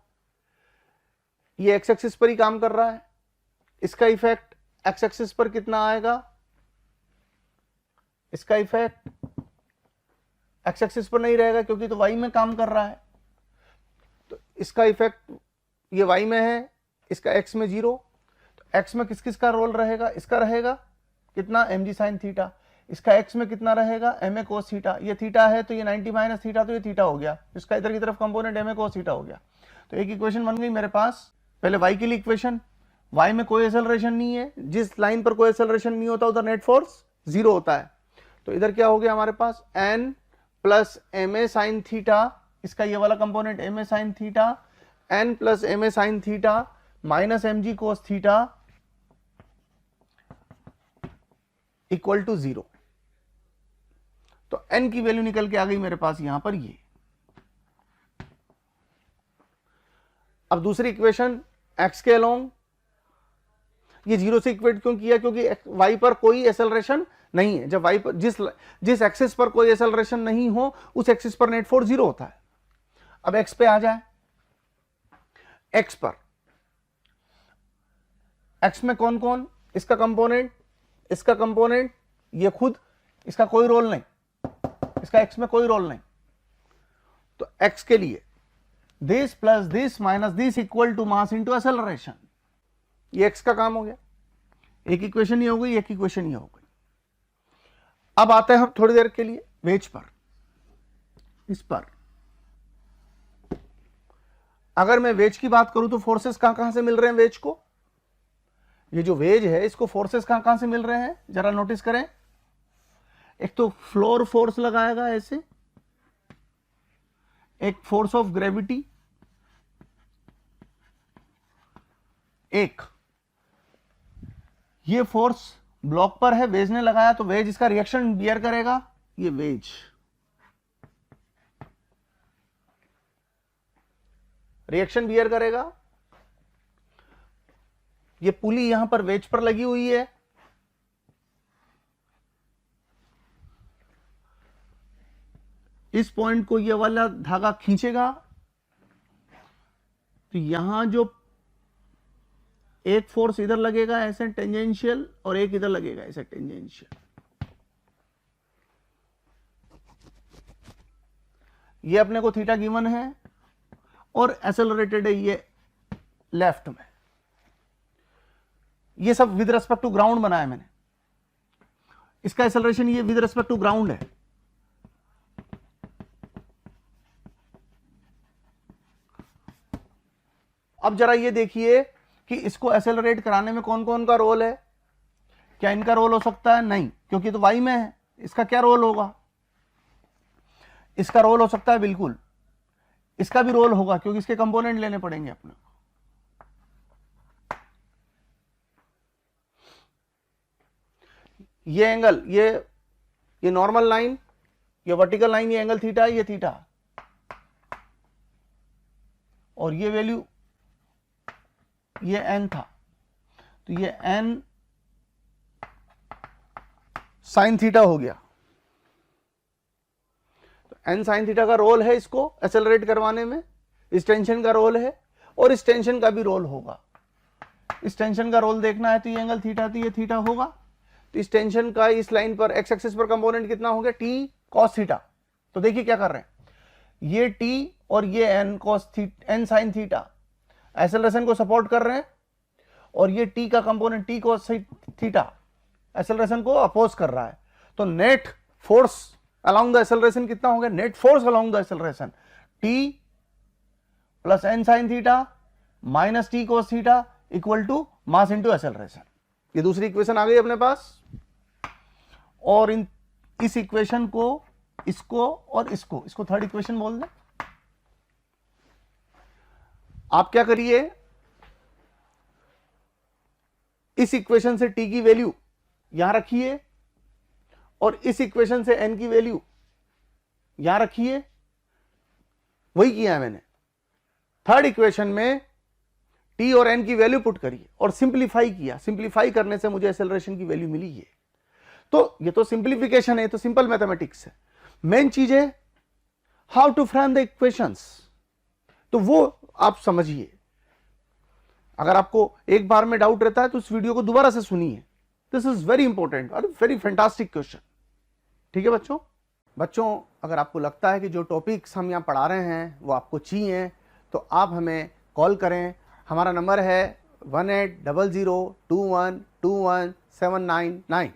ये एक्स एक्सिस पर ही काम कर रहा है, इसका इफेक्ट एक्स एक्सिस पर कितना आएगा, इसका इफेक्ट एक्स एक्सिस पर नहीं रहेगा क्योंकि तो वाई में काम कर रहा है, तो इसका इफेक्ट ये वाई में है, इसका एक्स में 0, तो एक्स में किस किस का रोल रहेगा, इसका रहेगा कितना, एम जी साइन थीटा, इसका एक्स में कितना रहेगा, एम ए कोस थीटा, ये थीटा है तो ये 90 माइनस थीटा, तो ये थीटा हो गया, इसका इधर की तरफ component m a cos theta हो गया। तो एक इक्वेशन बन गई मेरे पास। पहले वाई के लिए इक्वेशन, वाई में कोई एक्सेलरेशन नहीं है, जिस लाइन पर कोई एक्सेलरेशन नहीं होता उधर नेट फोर्स 0 होता है, तो इधर क्या हो गया हमारे पास, n plus m a sine theta, इसका ये वाला component m a sine theta, n plus m a sine theta minus m g cos theta equal to 0। तो एन की वैल्यू निकल के आ गई मेरे पास यहां पर ये। अब दूसरी इक्वेशन, एक्स के अलोंग, ये 0 से इक्वेट क्यों किया, क्योंकि वाई पर कोई एक्सेलरेशन नहीं है। जब वाई पर जिस एक्सिस पर कोई एक्सेलरेशन नहीं हो उस एक्सिस पर नेट फोर्स 0 होता है। अब एक्स पे आ जाए, एक्स पर, एक्स में कौन कौन, इसका कंपोनेंट, इसका कंपोनेंट, ये खुद, इसका कोई रोल नहीं, इसका एक्स में कोई रोल नहीं। तो एक्स के लिए this plus this minus this equal to mass into acceleration, ये एक्स का काम हो गया। एक इक्वेशन ही हो गई, एक इक्वेशन ही हो गई। अब आते हैं हम थोड़ी देर के लिए वेज पर। इस पर अगर मैं वेज की बात करूं तो फोर्सेस कहां से मिल रहे हैं वेज को, ये जो वेज है इसको फोर्सेस कहां से मिल रहे हैं जरा नोटिस करें। एक तो फ्लोर फोर्स लगाएगा ऐसे, एक फोर्स ऑफ ग्रेविटी, एक ये फोर्स ब्लॉक पर है, वेज ने लगाया तो वेज इसका रिएक्शन बियर करेगा, ये वेज रिएक्शन बियर करेगा। ये पुली यहां पर वेज पर लगी हुई है, इस पॉइंट को ये वाला धागा खींचेगा, तो यहां जो एक फोर्स इधर लगेगा ऐसे टेंजेंशियल और एक इधर लगेगा ऐसे टेंजेंशियल, ये अपने को थीटा गिवन है और एक्सेलरेटेड है ये लेफ्ट में। ये सब विद रेस्पेक्ट टू ग्राउंड बनाया मैंने, इसका एक्सेलरेशन ये विद रेस्पेक्ट टू ग्राउंड है। अब जरा ये देखिए कि इसको एक्सेलरेट कराने में कौन कौन का रोल है। क्या इनका रोल हो सकता है, नहीं, क्योंकि तो वाई में है। इसका क्या रोल होगा, इसका रोल हो सकता है, बिल्कुल इसका भी रोल होगा क्योंकि इसके कंपोनेंट लेने पड़ेंगे अपने। ये एंगल, ये नॉर्मल लाइन, ये वर्टिकल लाइन, ये एंगल थीटा, ये थीटा, और ये वैल्यू ये n था, तो ये n साइन थीटा हो गया। तो n साइन थीटा का रोल है इसको एक्सेलरेट करवाने में, इस टेंशन का रोल है और इस टेंशन का भी रोल होगा। इस टेंशन का रोल देखना है तो ये एंगल थीटा, तो ये थीटा होगा। तो इस टेंशन का इस लाइन पर एक्स एक्सिस पर कंपोनेंट कितना हो गया, t cos थीटा। तो देखिए क्या कर रहे हैं, ये t और ये n cos theta, n sin theta acceleration को सपोर्ट कर रहे हैं, और ये t का component t cos theta acceleration को अपोज कर रहा है। तो net force along the acceleration कितना हो गया, net force along the acceleration t plus n sin theta minus t cos theta equal to mass into acceleration. ये दूसरी इक्वेशन आ गई अपने पास। और इस इक्वेशन को, इसको और इसको थर्ड इक्वेशन बोल दें। आप क्या करिए, इस इक्वेशन से t की वैल्यू यहां रखिए और इस इक्वेशन से n की वैल्यू यहां रखिए। वही किया है मैंने। थर्ड इक्वेशन में t और n की वैल्यू पुट करिए और सिंप्लीफाई किया। सिंप्लीफाई करने से मुझे एक्सेलरेशन की वैल्यू मिली है। तो ये तो सिंप्लीफिकेशन है, तो सिंपल मैथमेटिक्स है। मेन चीज है how to frame the equations, तो वो आप समझिए। अगर आपको एक बार में डाउट रहता है तो इस वीडियो को दोबारा से सुनिए। दिस इज वेरी इंपॉर्टेंट और वेरी फैंटास्टिक क्वेश्चन। ठीक है बच्चों, अगर आपको लगता है कि जो टॉपिक्स हम यहाँ पढ़ा रहे हैं वो आपको चाहिए तो आप हमें कॉल करें। हमारा नंबर है 180021217999।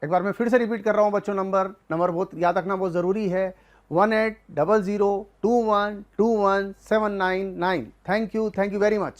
एक बार मैं फिर से रिपीट कर रहा हूँ बच्चों, नंबर बहुत याद रखना बहुत ज़रूरी है, 180021217999। Thank you very much.